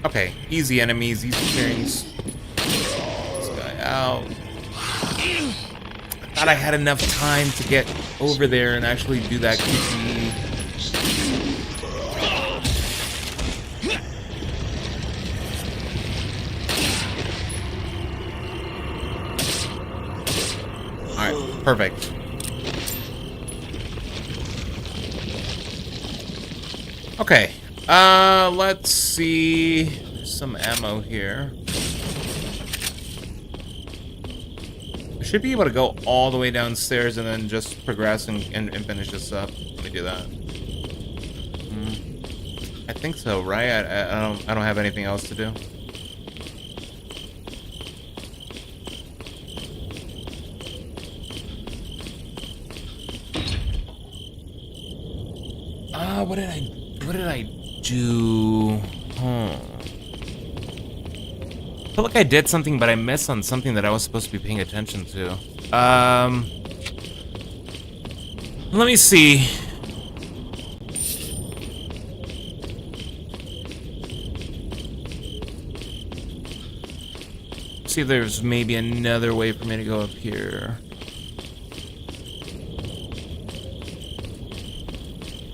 Okay, easy enemies, easy things. This guy out. I thought I had enough time to get over there and actually do that QTE. Alright, perfect. Okay, let's see. There's some ammo here. I should be able to go all the way downstairs and then just progress and finish this up. Let me do that. I think so, right? I don't have anything else to do. What did I do? I feel like I did something, but I missed on something that I was supposed to be paying attention to. Let me see. See if there's maybe another way for me to go up here.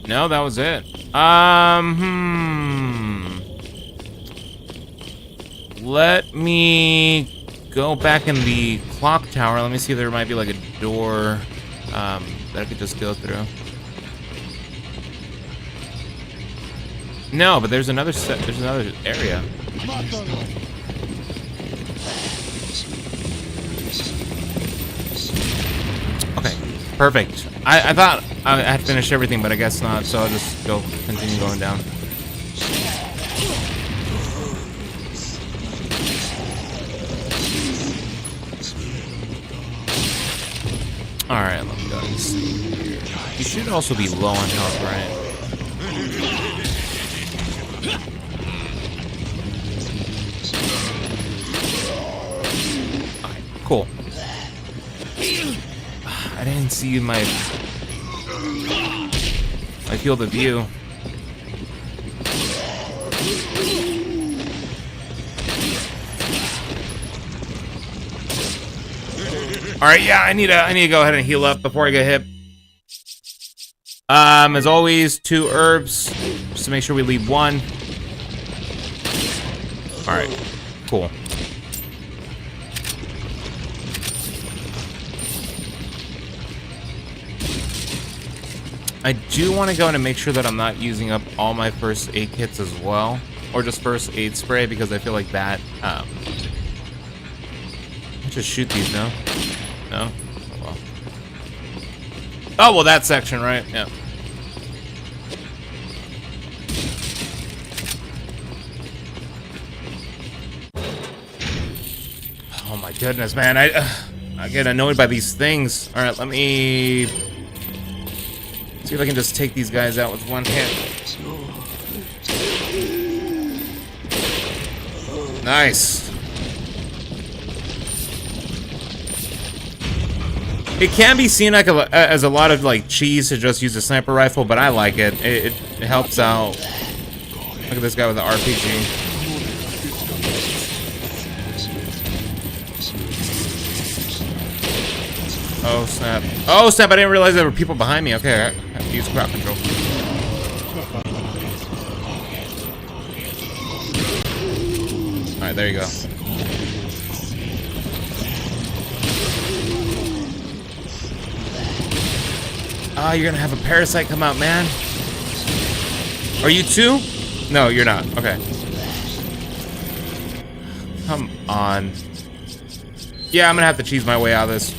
No, that was it. Let me go back in the clock tower. Let me see if there might be like a door that I could just go through. No, but there's another area. Okay, perfect. I thought I had finished everything, but I guess not, so I'll just continue going down. Alright, let me go and see here. You should also be low on health, right? Alright, cool. I didn't see my field of view. All right, yeah, I need to go ahead and heal up before I get hit. As always, 2 herbs just to make sure we leave 1. All right, cool. I do want to go in and make sure that I'm not using up all my first aid kits as well, or just first aid spray, because I feel like that. Just shoot these, no? No? Oh well. Oh well, that section, right? Yeah. Oh my goodness, man! I get annoyed by these things. All right, let me see if I can just take these guys out with one hit. Nice. It can be seen like as a lot of like cheese to just use a sniper rifle, but I like it. It helps out. Look at this guy with the RPG. Oh snap! Oh snap! I didn't realize there were people behind me. Okay, I have to use crowd control. All right, there you go. Oh, you're gonna have a parasite come out, man. Are you too? No, you're not. Okay. Come on. Yeah, I'm gonna have to cheese my way out of this.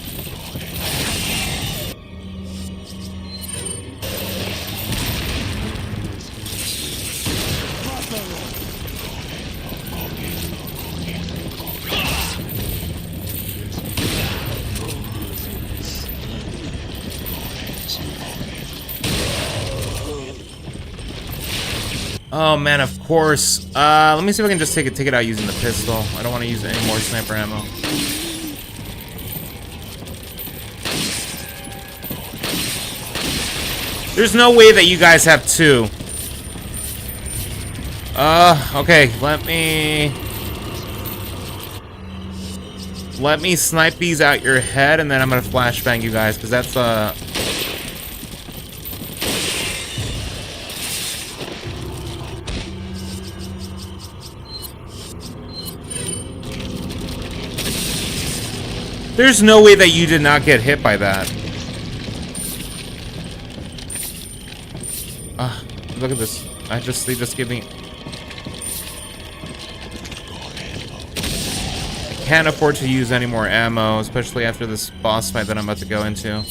Oh man, of course. Let me see if I can just take it out using the pistol. I don't want to use any more sniper ammo. There's no way that you guys have two. Okay, let me snipe these out your head, and then I'm gonna flashbang you guys, because that's There's no way that you did not get hit by that. Look at this. They just give me... I can't afford to use any more ammo, especially after this boss fight that I'm about to go into.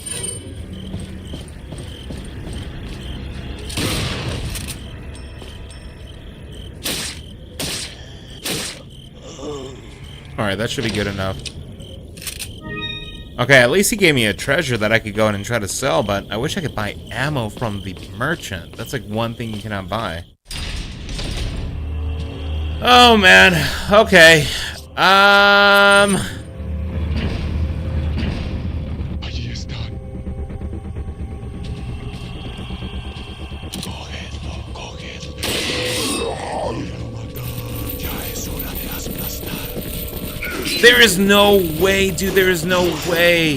Alright, that should be good enough. Okay, at least he gave me a treasure that I could go in and try to sell, but I wish I could buy ammo from the merchant. That's like one thing you cannot buy. Oh man, okay. There is no way, dude. There is no way.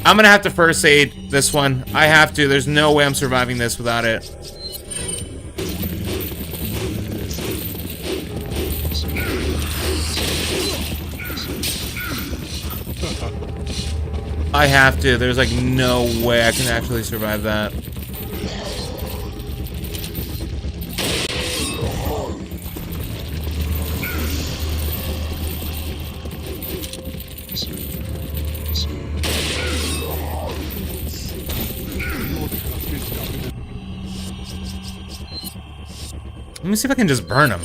I'm gonna have to first aid this one. I have to. There's no way I'm surviving this without it. I have to. There's like no way I can actually survive that. Let me see if I can just burn him.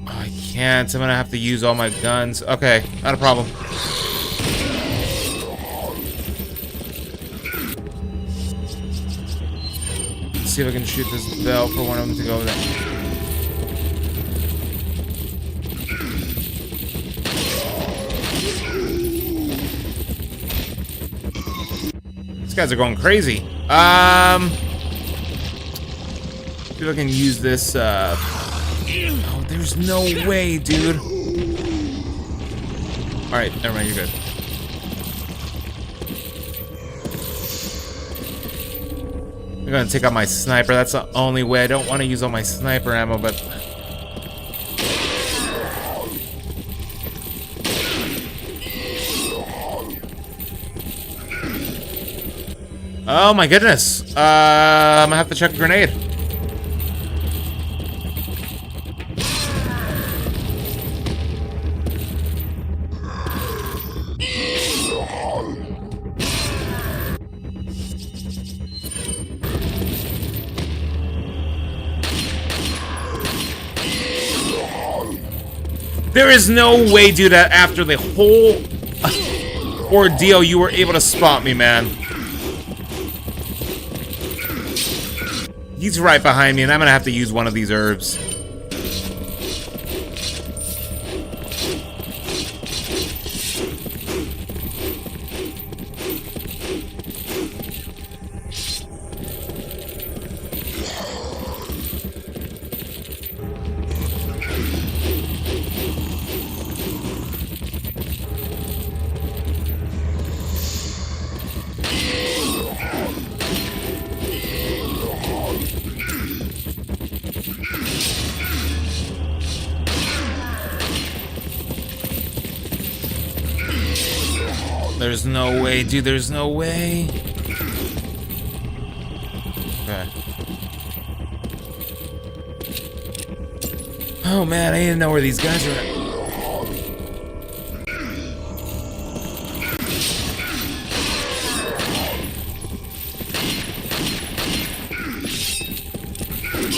I can't. I'm gonna have to use all my guns. Okay, not a problem. Let's see if I can shoot this bell for one of them to go over there. These guys are going crazy. See if I can use this, oh, there's no way, dude. Alright, never mind, you're good. I'm gonna take out my sniper. That's the only way. I don't want to use all my sniper ammo, but... Oh my goodness. I'm gonna have to check a grenade. There is no way, dude, that after the whole ordeal, you were able to spot me, man. He's right behind me, and I'm gonna have to use one of these herbs. There's no way, dude. There's no way. Okay. Oh man, I didn't know where these guys are at.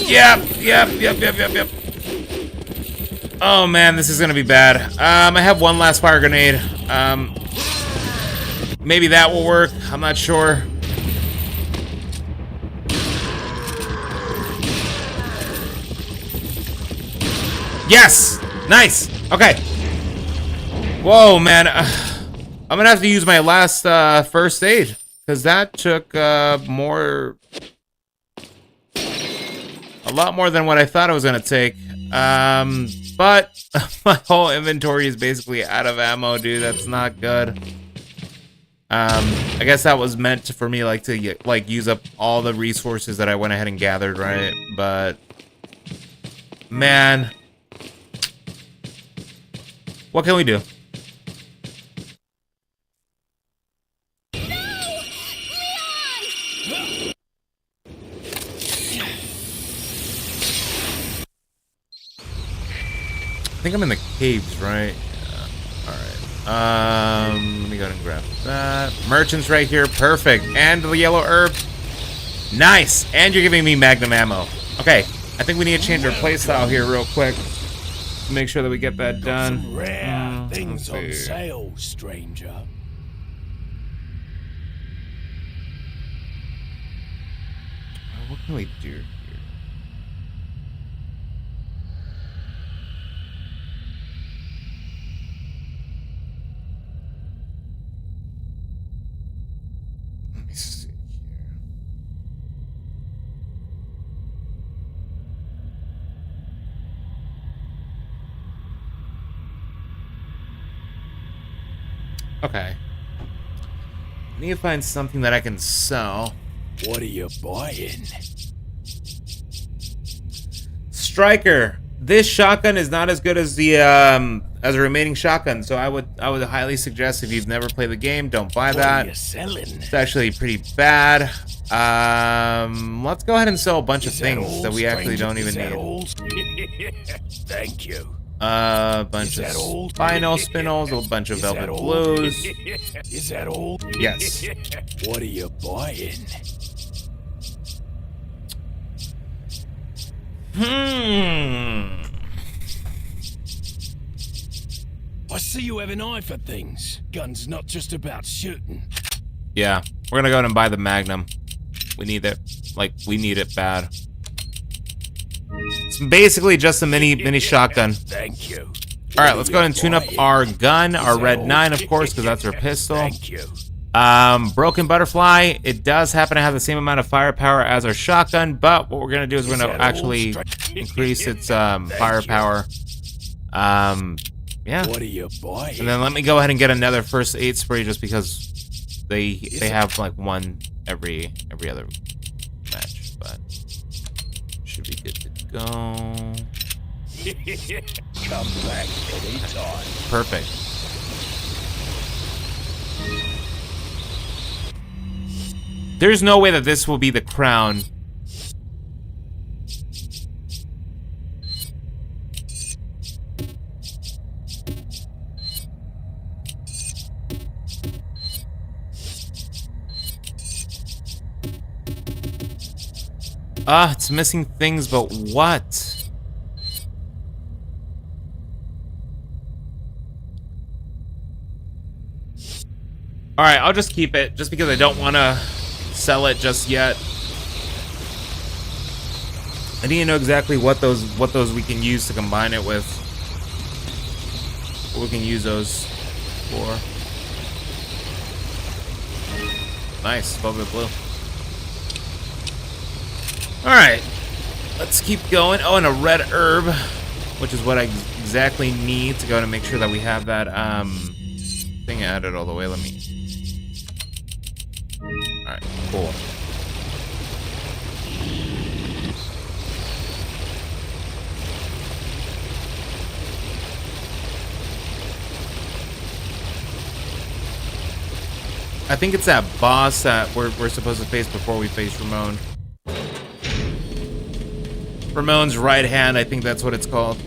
Yep. Oh man, this is gonna be bad. I have one last fire grenade. Maybe that will work. I'm not sure. Yes! Nice! Okay. Whoa, man. I'm gonna have to use my last first aid. Because that took a lot more than what I thought it was gonna take. But my whole inventory is basically out of ammo, dude. That's not good. I guess that was meant for me, like, to use up all the resources that I went ahead and gathered, right? But man, what can we do? I think I'm in the caves, right? Yeah. Alright. Let me go ahead and grab that. Merchant's right here. Perfect. And the yellow herb. Nice. And you're giving me magnum ammo. Okay. I think we need to change our playstyle here real quick to make sure that we get that done. Some rare things on sale, stranger. What can we do here? Let me see here. Okay. Need to find something that I can sell. What are you buying? Striker. This shotgun is not as good as the remaining shotgun, so I would highly suggest, if you've never played the game, don't buy What are that. you selling? It's actually pretty bad. Let's go ahead and sell a bunch of Is that things all, that we actually stranger? don't even Is that need. all? Thank you. Bunch Is of that all? spinal spinels, a bunch of Is that velvet all? blues. Is that all? Yes. What are you buying? I see you have an eye for things. Gun's not just about shooting. Yeah, we're gonna go ahead and buy the Magnum. We need it. Like, we need it bad. It's basically just a mini shotgun. Thank you. All right, let's go ahead and tune up our gun, our Red 9, of course, because that's our pistol. Thank you. Broken Butterfly. It does happen to have the same amount of firepower as our shotgun, but what we're gonna do is we're gonna actually increase its firepower. Yeah. What are you buying? And then let me go ahead and get another first aid spray, just because they have like one every other match, but should be good to go. Come back anytime. Perfect. There's no way that this will be the crown. It's missing things, but what? Alright, I'll just keep it, just because I don't want to sell it just yet. I need to know exactly what those we can use to combine it with. What we can use those for. Nice, velvet blue. Alright, let's keep going. Oh, and a red herb, which is what I exactly need to go to make sure that we have that thing added all the way. Let me... Alright, cool. I think it's that boss that we're supposed to face before we face Ramon. Ramon's right hand, I think that's what it's called.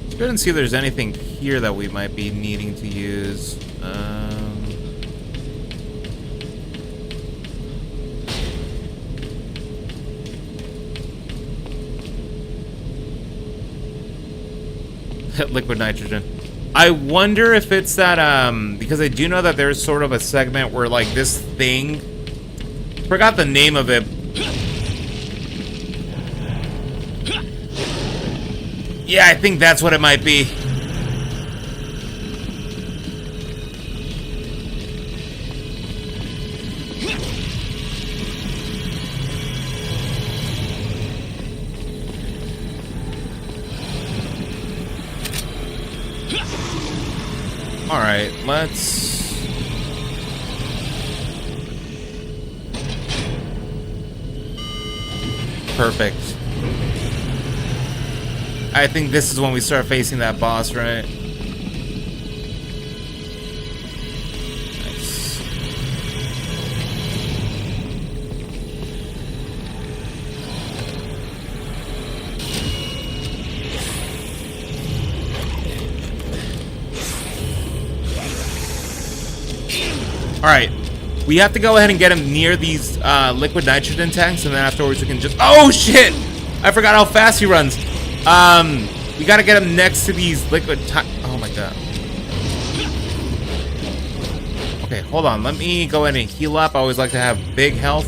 Let's go ahead and see if there's anything here that we might be needing to use. Liquid nitrogen. I wonder if it's that, because I do know that there's sort of a segment where, like, this thing... Forgot the name of it. Yeah, I think that's what it might be. Alright, let's... Perfect. I think this is when we start facing that boss, right? Nice. Alright. We have to go ahead and get him near these liquid nitrogen tanks, and then afterwards we can just... Oh, shit! I forgot how fast he runs. We gotta get him next to these liquid oh my god. Okay, hold on. Let me go ahead and heal up. I always like to have big health.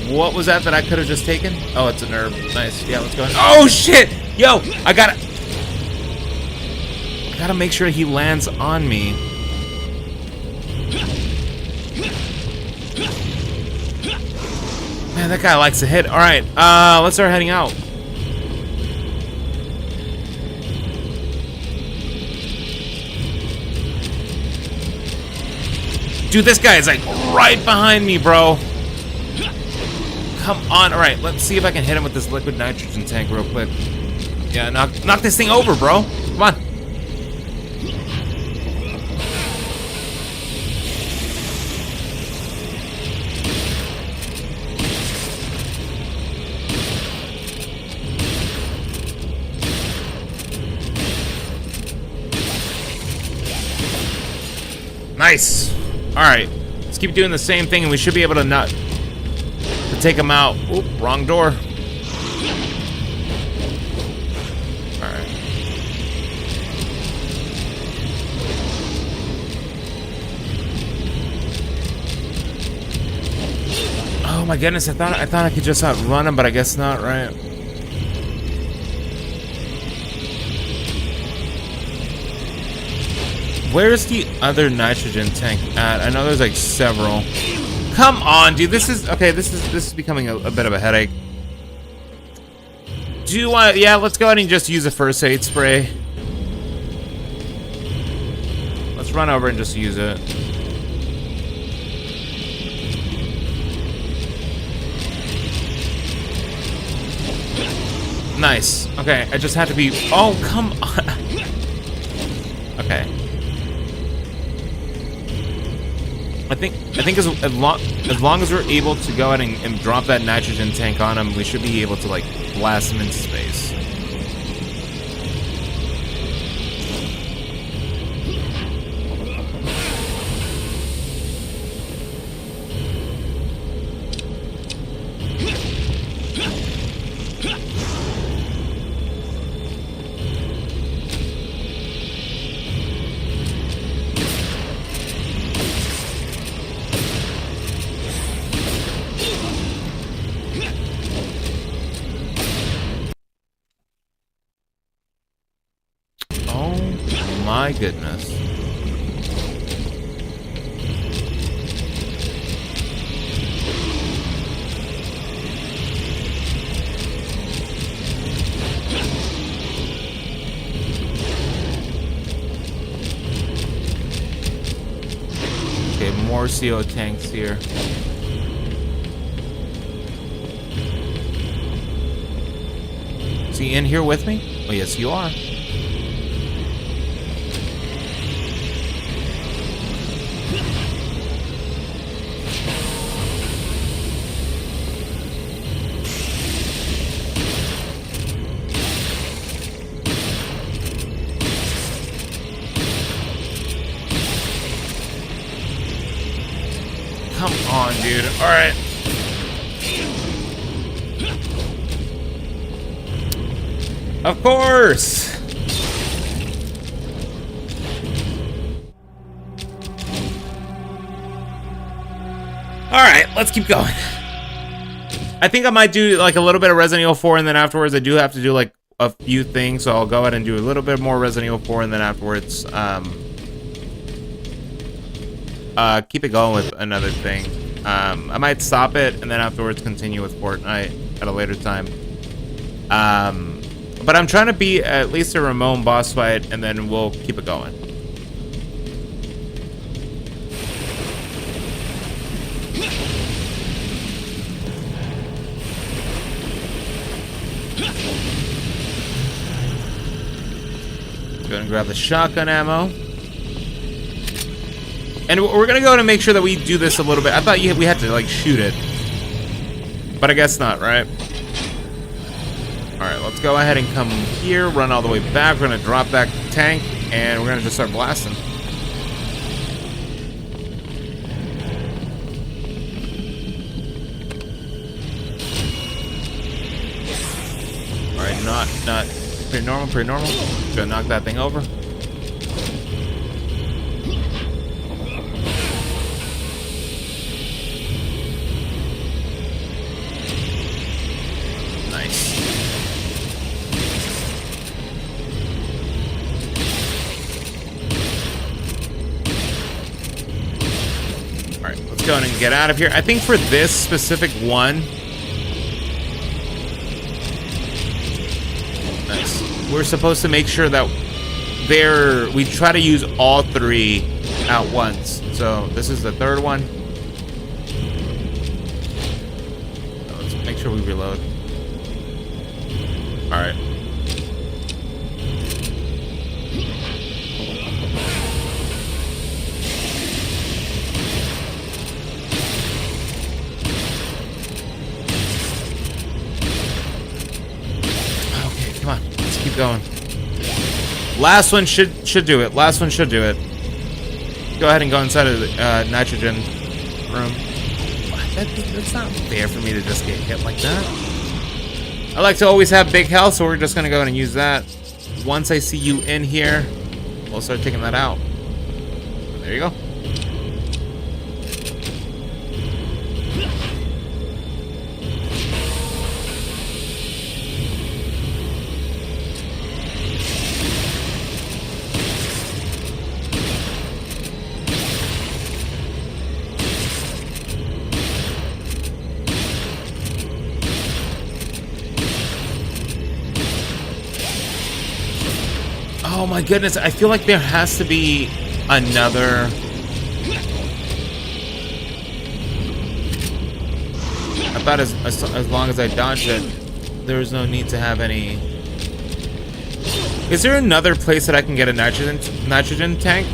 What was that I could have just taken? Oh, it's an herb. Nice. Yeah, let's go ahead. Oh, shit! Yo! I gotta make sure he lands on me. Man, that guy likes to hit. Alright, let's start heading out. Dude, this guy is like right behind me, bro. Come on. Alright, let's see if I can hit him with this liquid nitrogen tank real quick. Yeah, knock this thing over, bro. Come on. Nice. Alright. Let's keep doing the same thing and we should be able to take him out. Oop, wrong door. Alright. Oh my goodness, I thought I could just outrun him, but I guess not, right? Where's the other nitrogen tank at? I know there's like several. Come on, dude. This is okay. This is becoming a bit of a headache. Do you want? Yeah, let's go ahead and just use a first aid spray. Let's run over and just use it. Nice. Okay, I just had to be. Oh, come on. Okay. I think as long as we're able to go ahead and drop that nitrogen tank on him, we should be able to like blast him into space. My goodness. Okay, more CO tanks here. he in here with me? Oh, yes, you are. Come on, dude. All right. Of course. All right, let's keep going. I think I might do like a little bit of Resident Evil 4, and then afterwards I do have to do like a few things, so I'll go ahead and do a little bit more Resident Evil 4, and then afterwards keep it going with another thing. I might stop it and then afterwards continue with Fortnite at a later time. But I'm trying to beat at least a Ramon boss fight, and then we'll keep it going. Go and grab the shotgun ammo. And we're gonna go and make sure that we do this a little bit. I thought we had to like shoot it, but I guess not, right? All right, let's go ahead and come here, run all the way back. We're gonna drop that tank, and we're gonna just start blasting. All right, not pretty normal, pretty normal. Gonna knock that thing over. Go and get out of here. I think for this specific one, nice. We're supposed to make sure that we try to use all three at once. So this is the third one. Let's make sure we reload. All right. Keep going. Last one should do it. Last one should do it. Go ahead and go inside of the nitrogen room. That's not fair for me to just get hit like that. I like to always have big health, so we're just gonna go ahead and use that. Once I see you in here, we'll start taking that out. There you go. Oh my goodness, I feel like there has to be another... I thought as long as I dodged it, there was no need to have any... Is there another place that I can get a nitrogen tank?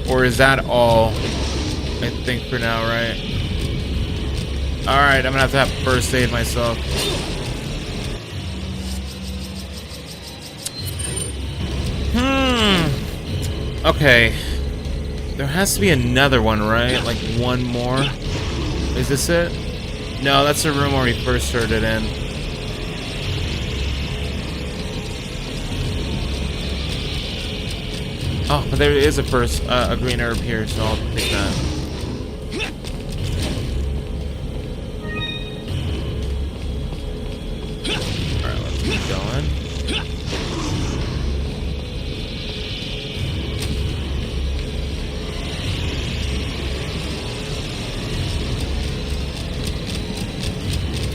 Or is that all, I think, for now, right? Alright, I'm gonna have to have first aid myself. Okay. There has to be another one, right? Like one more. Is this it? No, that's the room where we first started in. Oh, but there is a green herb here, so I'll take that. Alright, let's keep going.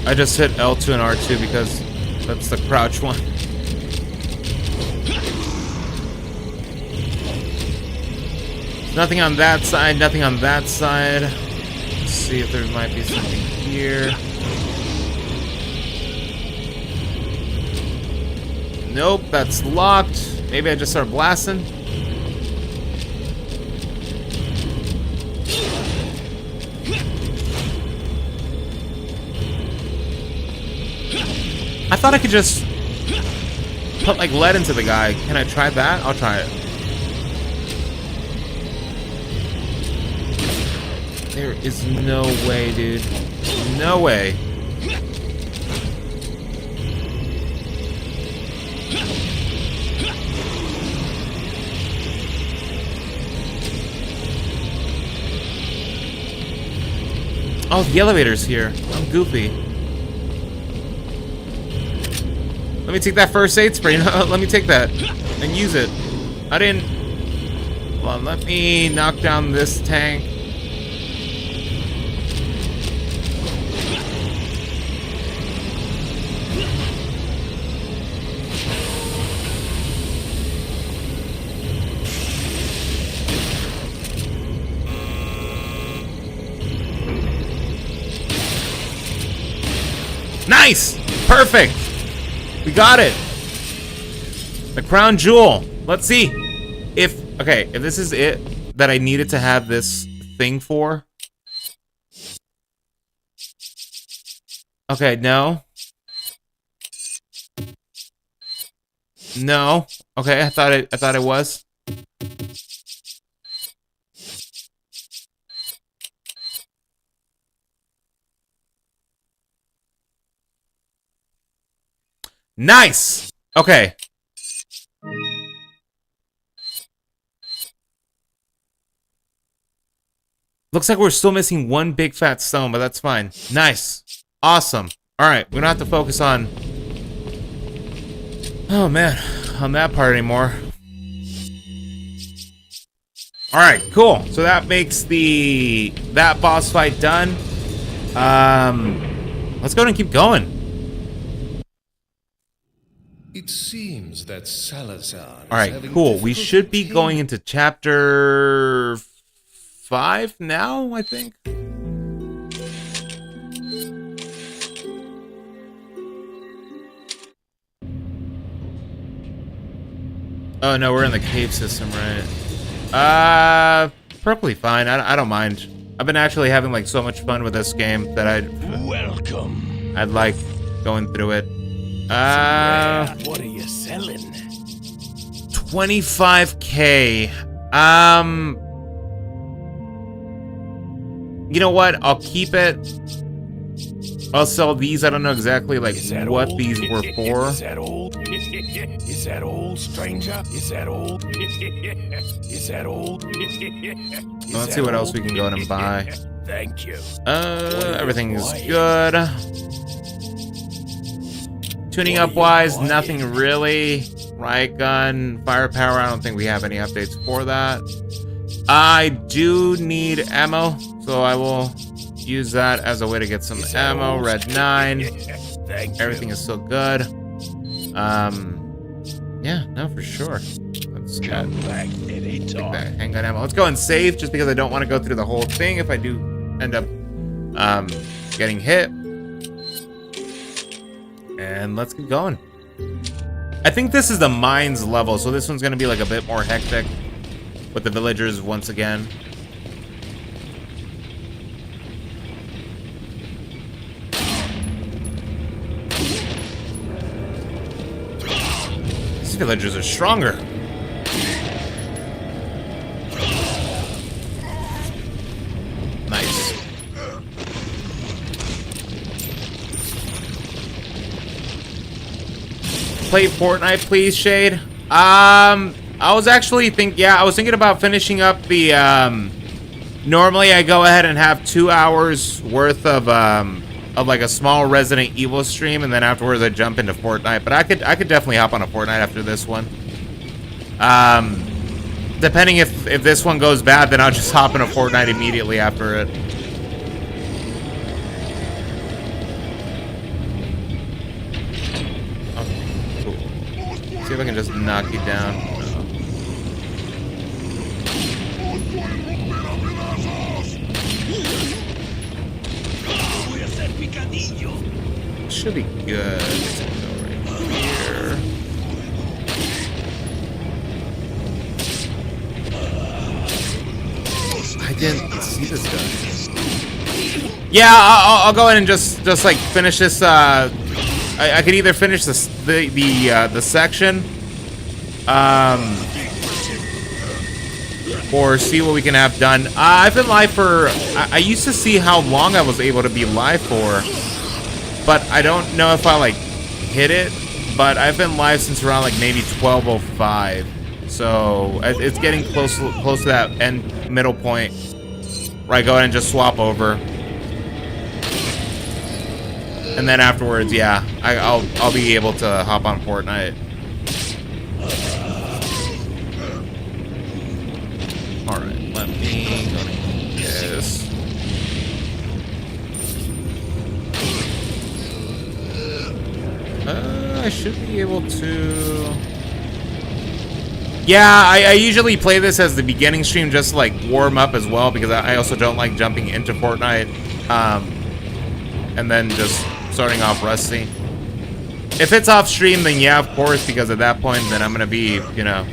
I just hit L2 and R2 because that's the crouch one. Nothing on that side, nothing on that side. Let's see if there might be something here. Nope, that's locked. Maybe I just start blasting. I thought I could just put like lead into the guy. Can I try that? I'll try it. There is no way, dude. No way. Oh, the elevator's here. I'm goofy. Let me take that first aid spray. Let me take that and use it. I didn't. Well, let me knock down this tank. Nice! Perfect! We got it! The crown jewel. Let's see if this is it that I needed to have this thing for. Okay, no. No. Okay, I thought it was. Nice! Okay. Looks like we're still missing one big fat stone, but that's fine. Nice. Awesome. Alright, we don't have to focus on... Oh man, on that part anymore. Alright, cool. So that makes that boss fight done. Let's go ahead and keep going. It seems that Salazar. All right, cool. We should be going into chapter 5 now, I think. Oh no, we're in the cave system, right? Perfectly fine. I don't mind. I've been actually having like so much fun with this game that I'd like going through it. What are you selling? 25K. You know what? I'll keep it. I'll sell these. I don't know exactly like what old? These were for. Is that old? Is that old, stranger? Is that old? Is that old? Let's see what else we can go and buy. Thank you. Everything is good. Tuning up wise, nothing really. Riot gun, firepower, I don't think we have any updates for that. I do need ammo, so I will use that as a way to get some ammo. Red 9. Everything is still good. Yeah, no, for sure. Let's come back anytime. Handgun ammo. Let's go and save, just because I don't want to go through the whole thing if I do end up getting hit. And let's keep going. I think this is the mines level, so this one's gonna be like a bit more hectic with the villagers once again. These villagers are stronger. Nice. Play Fortnite, please, Shade. I was actually thinking about finishing up the normally I go ahead and have 2 hours worth of like a small Resident Evil stream, and then afterwards I jump into Fortnite. But I could definitely hop on a Fortnite after this one. Depending if this one goes bad, then I'll just hop in a Fortnite immediately after it. See if I can just knock you down. Should be good. Go right here. didn't see this guy. Yeah, I'll go ahead and just like finish this. I could either finish this the section, or see what we can have done. I've been live for. I used to see how long I was able to be live for, but I don't know if I like hit it. But I've been live since around like maybe 12:05, so it's getting close to that middle point where I go ahead and just swap over, and then afterwards, yeah, I'll be able to hop on Fortnite. All right, let me go to this. I should be able to. Yeah, I usually play this as the beginning stream just to like warm up as well, because I also don't like jumping into Fortnite and then just starting off rusty. If it's off stream, then yeah, of course, because at that point, then I'm gonna be, you know,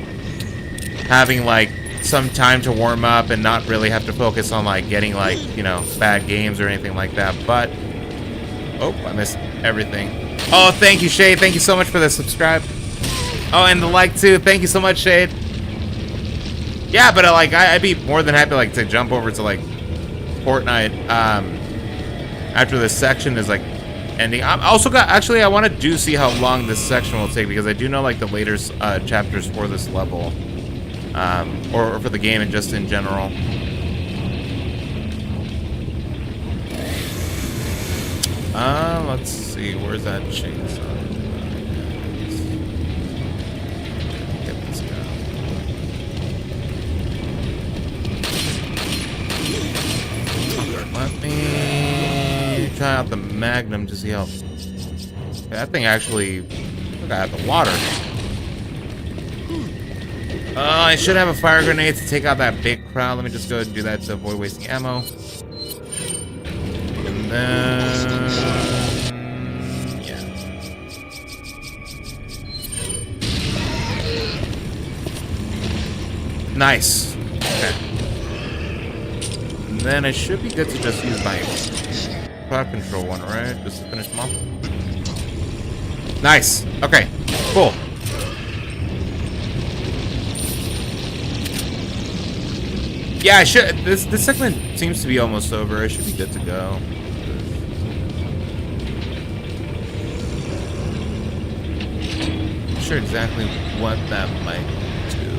having like some time to warm up and not really have to focus on like getting like, you know, bad games or anything like that. But oh, I missed everything. Oh, thank you, Shade. Thank you so much for the subscribe. Oh, and the like too. Thank you so much, Shade. Yeah, but like I'd be more than happy like to jump over to like Fortnite after this section is like ending. I'm also got actually I want to see how long this section will take, because I do know like the later chapters for this level, or for the game and just in general. Let's see, where's that chainsaw? Get this guy. Let me try out the Magnum to see how. That thing actually. Look at the water. I should have a fire grenade to take out that big crowd. Let me just go ahead and do that to avoid wasting ammo. And then, yeah. Nice. Okay. And then I should be good to just use my crowd control one, right? Just to finish them off. Nice. Okay. Cool. Yeah, I should. This segment seems to be almost over. I should be good to go. Not sure exactly what that might do.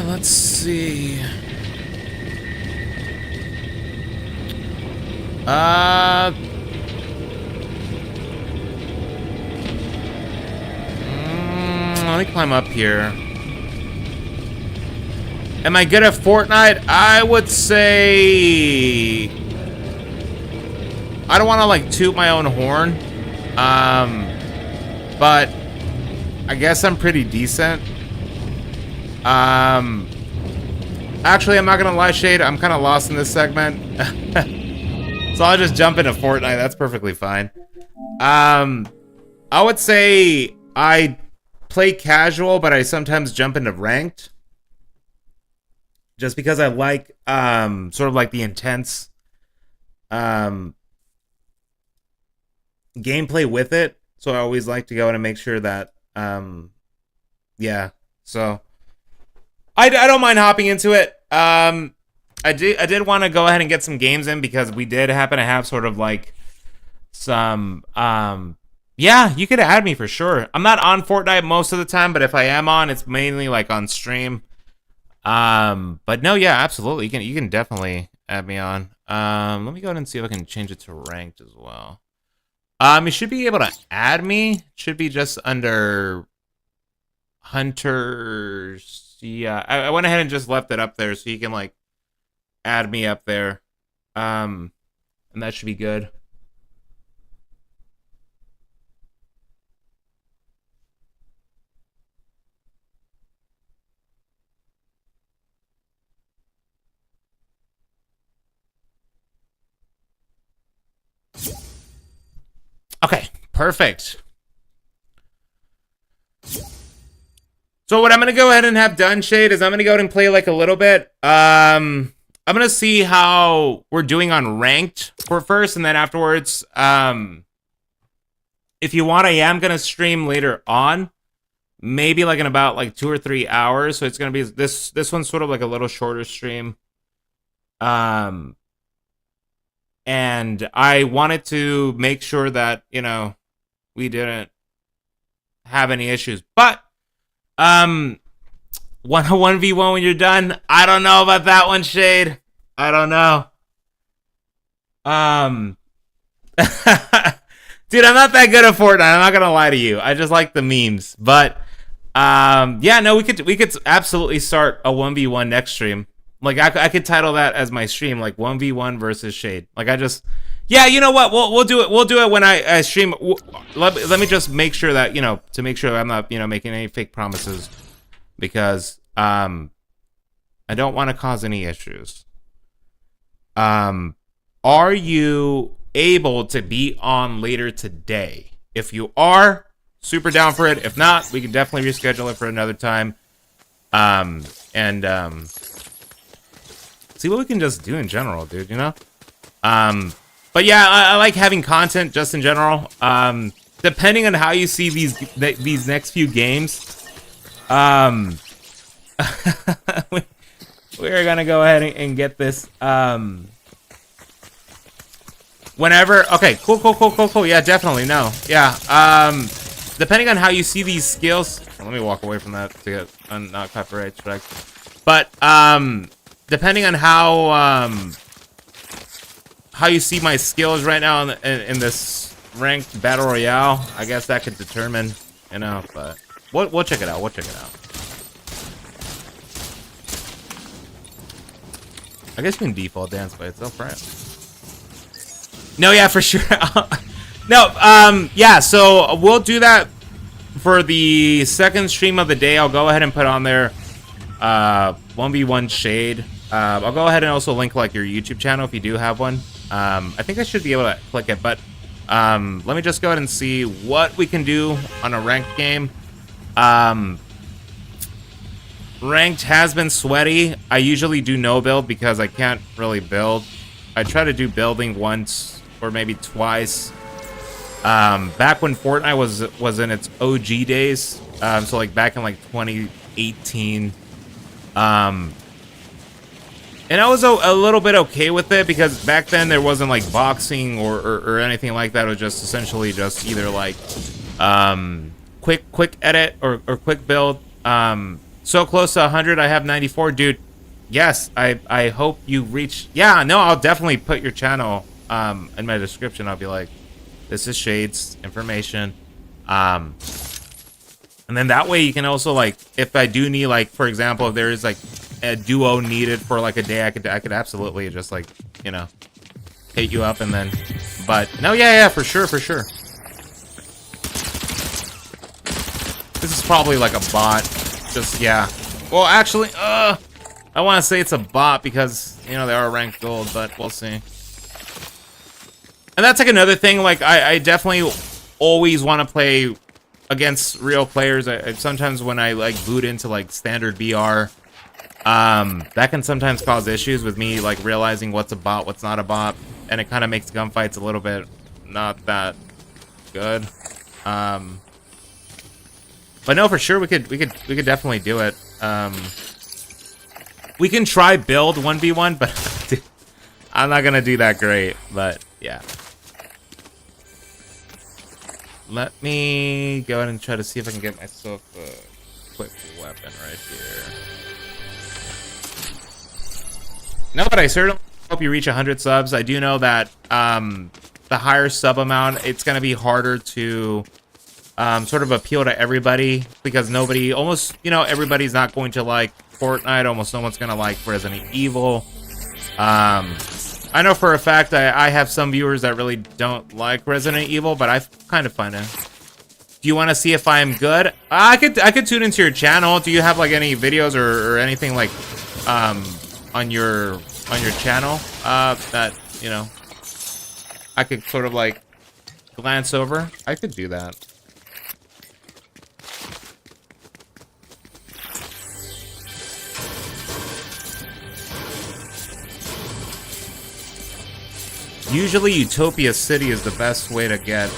Let's see. Let me climb up here. Am I good at Fortnite? I would say I don't want to like toot my own horn, but I guess I'm pretty decent. Actually, I'm not gonna lie, Shade. I'm kind of lost in this segment. So I'll just jump into Fortnite. That's perfectly fine. I would say I play casual, but I sometimes jump into ranked. Just because I like sort of like the intense gameplay with it. So I always like to go in and make sure that yeah. So I don't mind hopping into it. I did want to go ahead and get some games in, because we did happen to have sort of like some yeah, you could add me for sure. I'm not on Fortnite most of the time, but if I am on, it's mainly like on stream. But no, yeah, absolutely. You can definitely add me on. Let me go ahead and see if I can change it to ranked as well. You should be able to add me. It should be just under Hunters. Yeah, I went ahead and just left it up there so you can like add me up there. And that should be good. perfect. So what I'm gonna go ahead and have done, Shade, is I'm gonna go ahead and play like a little bit. I'm gonna see how we're doing on ranked for first, and then afterwards, if you want, I am gonna stream later on, maybe like in about like 2 or 3 hours. So it's gonna be this one's sort of like a little shorter stream. And I wanted to make sure that, you know, we didn't have any issues. But 1v1 when you're done, I don't know about that one, Shade. I don't know. Dude, I'm not that good at Fortnite. I'm not gonna lie to you. I just like the memes. But yeah, no, we could absolutely start a 1v1 next stream. Like I could title that as my stream, like 1v1 versus Shade. Like yeah, you know what? We'll do it. We'll do it when I stream. Let me just make sure that, you know, to make sure I'm not, you know, making any fake promises, because I don't want to cause any issues. Are you able to be on later today? If you are, super down for it. If not, we can definitely reschedule it for another time. See what we can just do in general, dude, you know? But yeah, I like having content just in general. Depending on how you see these next few games, we're gonna go ahead and get this, whenever. Okay, cool. Yeah, definitely. No, yeah. Depending on how you see these skills, let me walk away from that to get not copyright strike. But depending on how you see my skills right now in this ranked battle royale, I guess that could determine, you know. But we'll check it out. We'll check it out. I guess you can default dance by itself, right? No, yeah, for sure. No, yeah, so we'll do that for the second stream of the day. I'll go ahead and put on there 1v1 Shade. I'll go ahead and also link like your YouTube channel if you do have one. I think I should be able to click it, but let me just go ahead and see what we can do on a ranked game. Ranked has been sweaty. I usually do no build because I can't really build. I try to do building once or maybe twice. Back when Fortnite was in its OG days, so like back in like 2018. And I was a little bit okay with it because back then there wasn't like boxing or anything like that. It was just essentially just either like quick edit or quick build. So close to 100, I have 94, dude. Yes, I hope you reach. Yeah, no, I'll definitely put your channel in my description. I'll be like, this is Shade's information, and then that way you can also, like, if I do need, like, for example, if there is like a duo needed for like a day, I could absolutely just, like, you know, hit you up and then. But no, yeah, for sure. This is probably like a bot. Just, yeah. Well, actually, I want to say it's a bot because, you know, they are ranked gold, but we'll see. And that's like another thing. Like, I definitely always want to play against real players. Sometimes when I like boot into like standard BR, that can sometimes cause issues with me like realizing what's a bot, what's not a bot, and it kind of makes gunfights a little bit not that good. But no, for sure we could definitely do it. We can try build 1v1, but I'm not gonna do that great. But yeah. Let me go ahead and try to see if I can get myself a quick weapon right here. No, but I certainly hope you reach 100 subs. I do know that the higher sub amount, it's going to be harder to sort of appeal to everybody because nobody, almost, you know, everybody's not going to like Fortnite. Almost no one's going to like Resident Evil. I know for a fact I have some viewers that really don't like Resident Evil, but I kind of find it. Do you want to see if I'm good? I could tune into your channel. Do you have like any videos or anything like on your channel that, you know, I could sort of like glance over. I could do that. Usually Utopia City is the best way to get,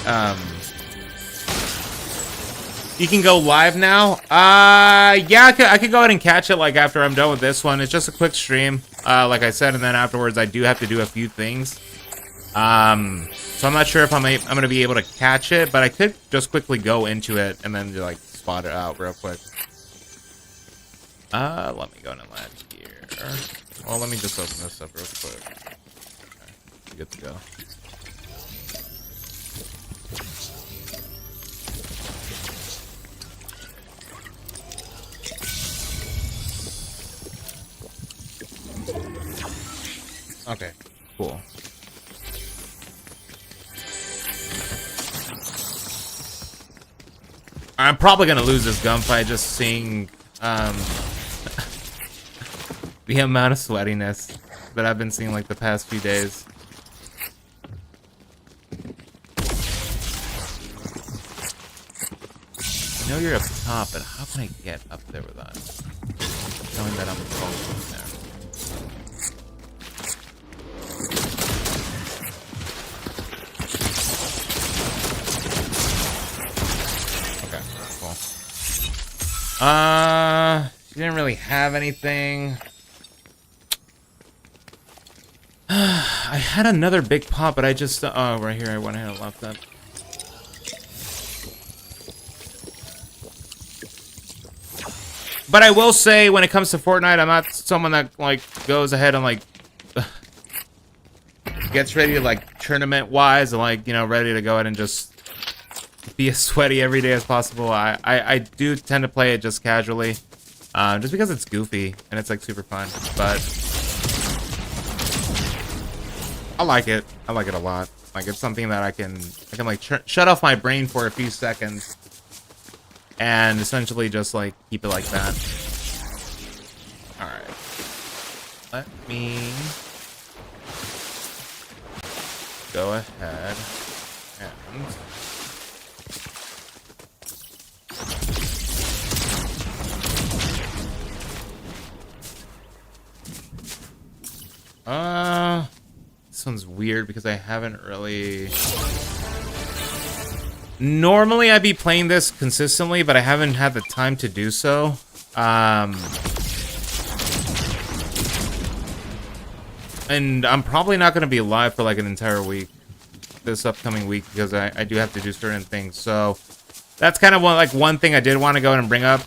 you can go live now? Yeah, I could go ahead and catch it, like, after I'm done with this one. It's just a quick stream, like I said, and then afterwards I do have to do a few things. So I'm not sure if I'm gonna be able to catch it, but I could just quickly go into it and then, like, spot it out real quick. Let me go into land here. Well, let me just open this up real quick. Okay, good to go. Okay, cool. I'm probably gonna lose this gunfight just seeing the amount of sweatiness that I've been seeing like the past few days. I know you're up top, but how can I get up there without knowing that I'm close there? She didn't really have anything. I had another big pop, but I just, oh, right here, I went ahead and left that. But I will say, when it comes to Fortnite, I'm not someone that, like, goes ahead and, like, gets ready to, like, tournament-wise, and, like, you know, ready to go ahead and just be as sweaty every day as possible. I do tend to play it just casually, just because it's goofy and it's like super fun. But I like it. I like it a lot. Like, it's something that I can like shut off my brain for a few seconds and essentially just like keep it like that. All right. Let me go ahead and this one's weird because I haven't really... Normally I'd be playing this consistently, but I haven't had the time to do so. And I'm probably not going to be live for like an entire week, this upcoming week, because I do have to do certain things. So that's kind of one thing I did want to go and bring up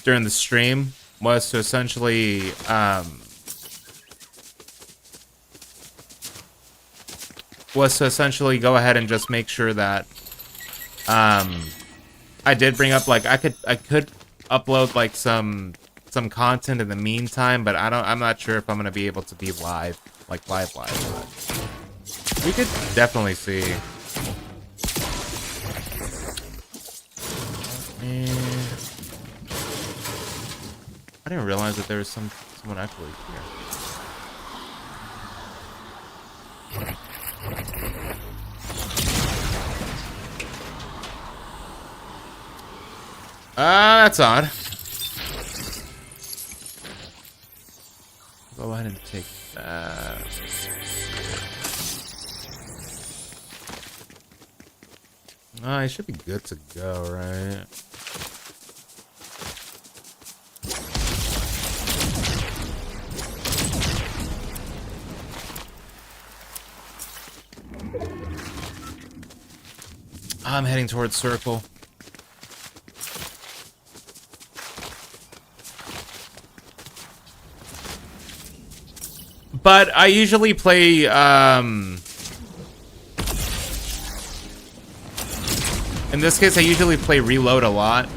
during the stream, was to essentially go ahead and just make sure that I did bring up, like, I could upload like some content in the meantime, but I'm not sure if I'm gonna be able to be live, like live. But we could definitely see. I didn't realize that there was someone actually here. That's odd. Go ahead and take that. I should be good to go, right? I'm heading towards circle. But I usually play, in this case, I usually play reload a lot.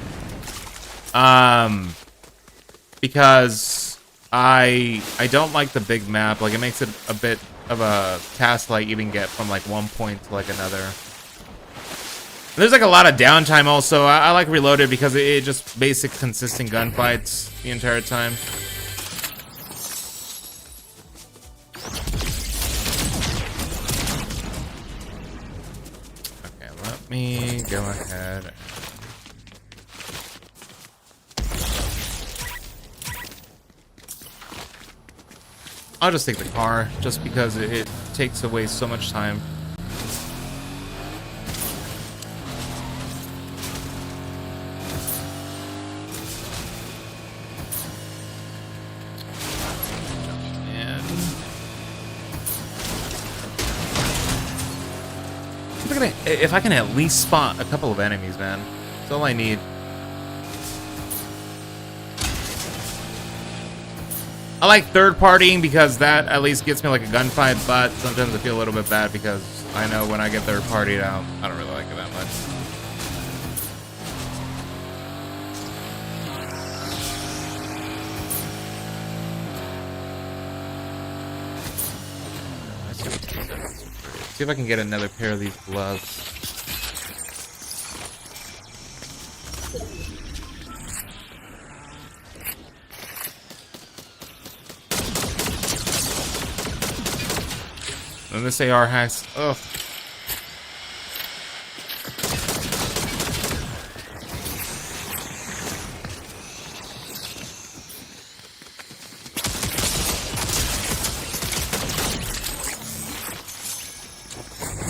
Because I don't like the big map. Like, it makes it a bit of a task, like, even get from, like, one point to, like, another. And there's, like, a lot of downtime also. I like reloaded because it just basic, consistent gunfights the entire time. let me go ahead. I'll just take the car, just because it takes away so much time. And if I can at least spot a couple of enemies, man, that's all I need. I like third partying because that at least gets me like a gunfight, but sometimes I feel a little bit bad because I know when I get third partied out, I don't really like it that much. See if I can get another pair of these gloves. And this AR has, ugh.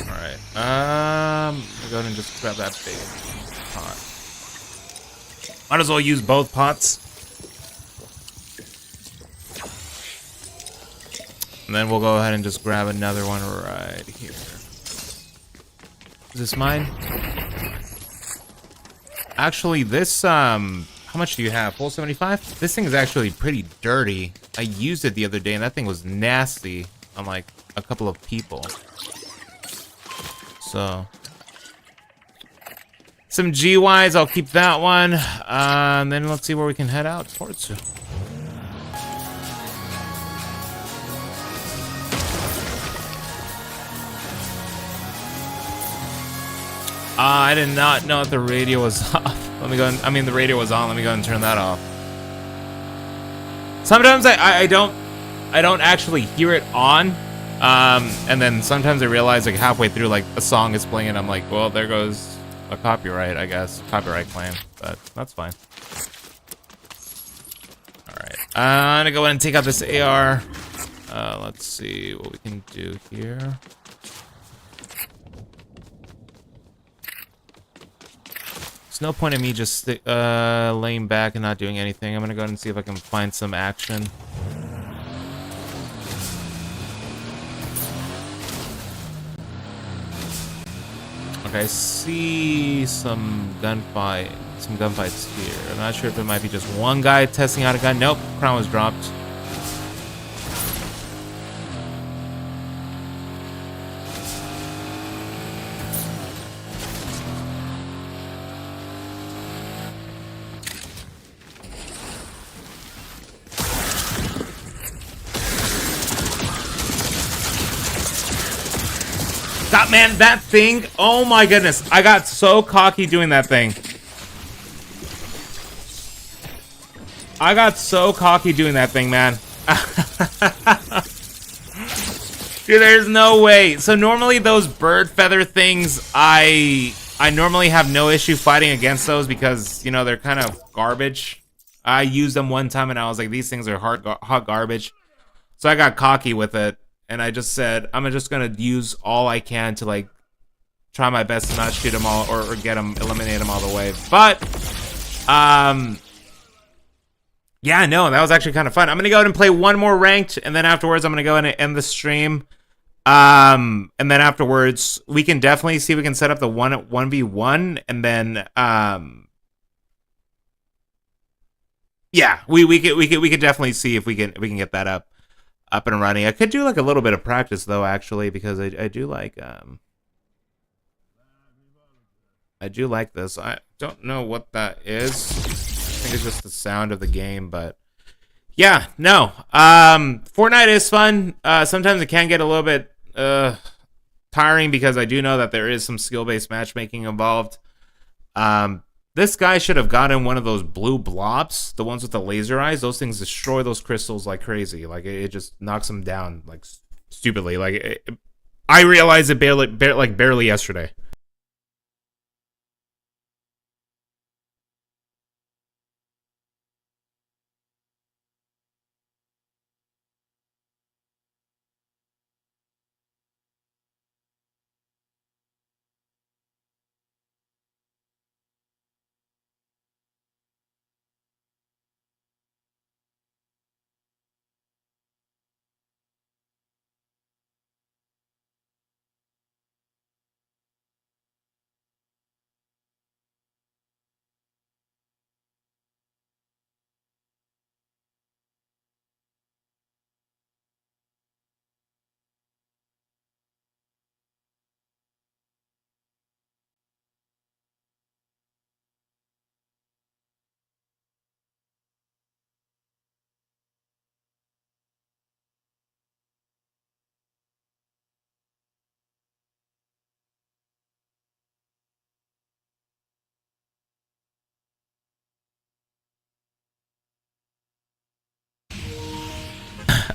Alright, I'll go ahead and just grab that big pot. Might as well use both pots. And then we'll go ahead and just grab another one right here. Is this mine? Actually, this, how much do you have? Full 75? This thing is actually pretty dirty. I used it the other day, and that thing was nasty on, like, a couple of people. So. Some GYs, I'll keep that one. And then let's see where we can head out towards. I did not know if the radio was off. Let me go. I mean, the radio was on. Let me go and turn that off. Sometimes I don't actually hear it on, and then sometimes I realize like halfway through, like a song is playing, and I'm like, well, there goes a copyright, I guess, copyright claim, but that's fine. All right, I'm gonna go ahead and take out this AR. Let's see what we can do here. There's no point in me just laying back and not doing anything. I'm gonna go ahead and see if I can find some action. Okay, I see some gunfights here. I'm not sure if it might be just one guy testing out a gun. Nope, crown was dropped. God, man, that thing, oh my goodness. I got so cocky doing that thing. I got so cocky doing that thing, man. Dude, there's no way. So normally those bird feather things, I normally have no issue fighting against those because, you know, they're kind of garbage. I used them one time and I was like, these things are hot garbage. So I got cocky with it. And I just said, I'm just going to use all I can to, like, try my best to not shoot them all or get them, eliminate them all the way. But, yeah, no, that was actually kind of fun. I'm going to go ahead and play one more ranked, and then afterwards I'm going to go ahead and end the stream. And then afterwards, we can definitely see if we can set up the 1v1, and then, yeah, we could definitely see if we can get that up and running. I could do like a little bit of practice though, actually, because I do like this. I don't know what that is. I think it's just the sound of the game, but yeah, no. Fortnite is fun. Sometimes it can get a little bit tiring because I do know that there is some skill-based matchmaking involved. This guy should have gotten one of those blue blobs, the ones with the laser eyes. Those things destroy those crystals like crazy. Like, it just knocks them down, like, stupidly. Like, I realized it barely yesterday.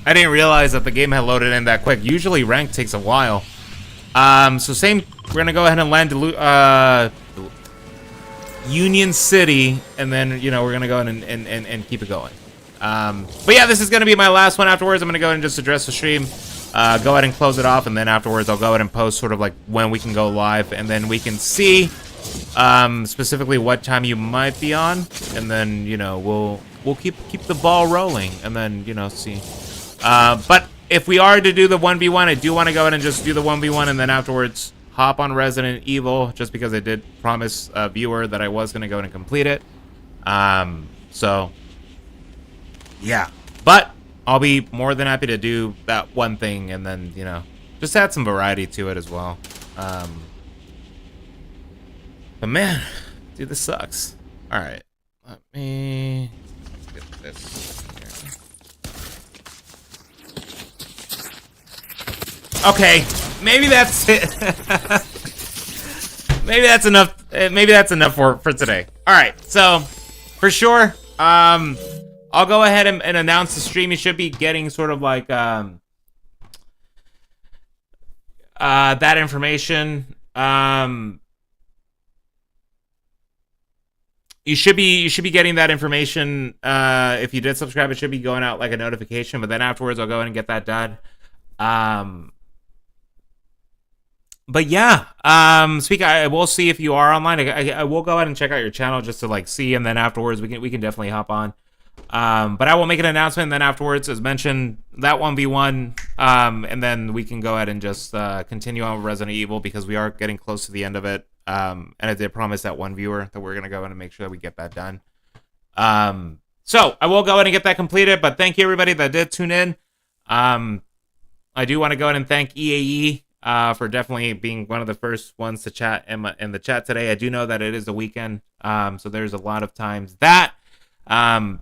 I didn't realize that the game had loaded in that quick. Usually rank takes a while. So same, we're gonna go ahead and land Union City, and then, you know, we're gonna go ahead and keep it going. But yeah, this is gonna be my last one. Afterwards, I'm gonna go ahead and just address the stream, go ahead and close it off, and then afterwards I'll go ahead and post sort of like when we can go live, and then we can see specifically what time you might be on, and then, you know, we'll keep the ball rolling, and then, you know, see. But if we are to do the 1v1, I do want to go ahead and just do the 1v1, and then afterwards hop on Resident Evil, just because I did promise a viewer that I was going to go ahead and complete it. So, yeah. But I'll be more than happy to do that one thing, and then, you know, just add some variety to it as well. But man, dude, this sucks. All right, let me get this here. Okay, maybe that's it. Maybe that's enough. Maybe that's enough for today. All right, so for sure, I'll go ahead and announce the stream. You should be getting sort of like that information. You should be getting that information. If you did subscribe, it should be going out like a notification. But then afterwards, I'll go ahead and get that done. But yeah, I will see if you are online. I will go ahead and check out your channel just to like see, and then afterwards we can definitely hop on. But I will make an announcement, and then afterwards, as mentioned, that 1v1, and then we can go ahead and just continue on with Resident Evil, because we are getting close to the end of it. And I did promise that one viewer that we're gonna go ahead and make sure that we get that done. So I will go ahead and get that completed. But thank you everybody that did tune in. I do want to go ahead and thank EAE for definitely being one of the first ones to chat in the chat today. I do know that it is the weekend, so there's a lot of times that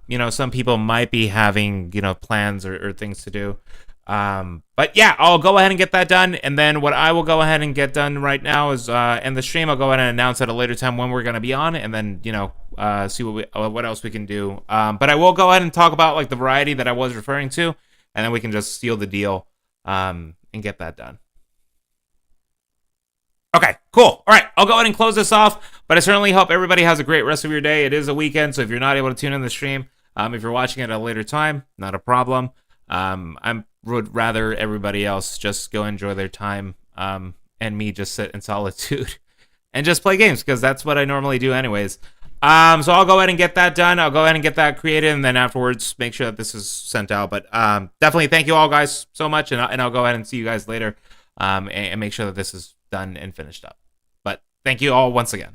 you know, some people might be having, you know, plans or things to do. But yeah, I'll go ahead and get that done, and then what I will go ahead and get done right now is in the stream, I'll go ahead and announce at a later time when we're going to be on, and then, you know, see what else we can do. But I will go ahead and talk about like the variety that I was referring to, and then we can just seal the deal and get that done. Okay, cool. All right, I'll go ahead and close this off, but I certainly hope everybody has a great rest of your day. It is a weekend, so if you're not able to tune in the stream, if you're watching it at a later time, not a problem. I would rather everybody else just go enjoy their time, and me just sit in solitude and just play games, because that's what I normally do anyways. So I'll go ahead and get that done. I'll go ahead and get that created, and then afterwards make sure that this is sent out. But definitely thank you all guys so much, and I'll go ahead and see you guys later, and make sure that this is done and finished up. But thank you all once again.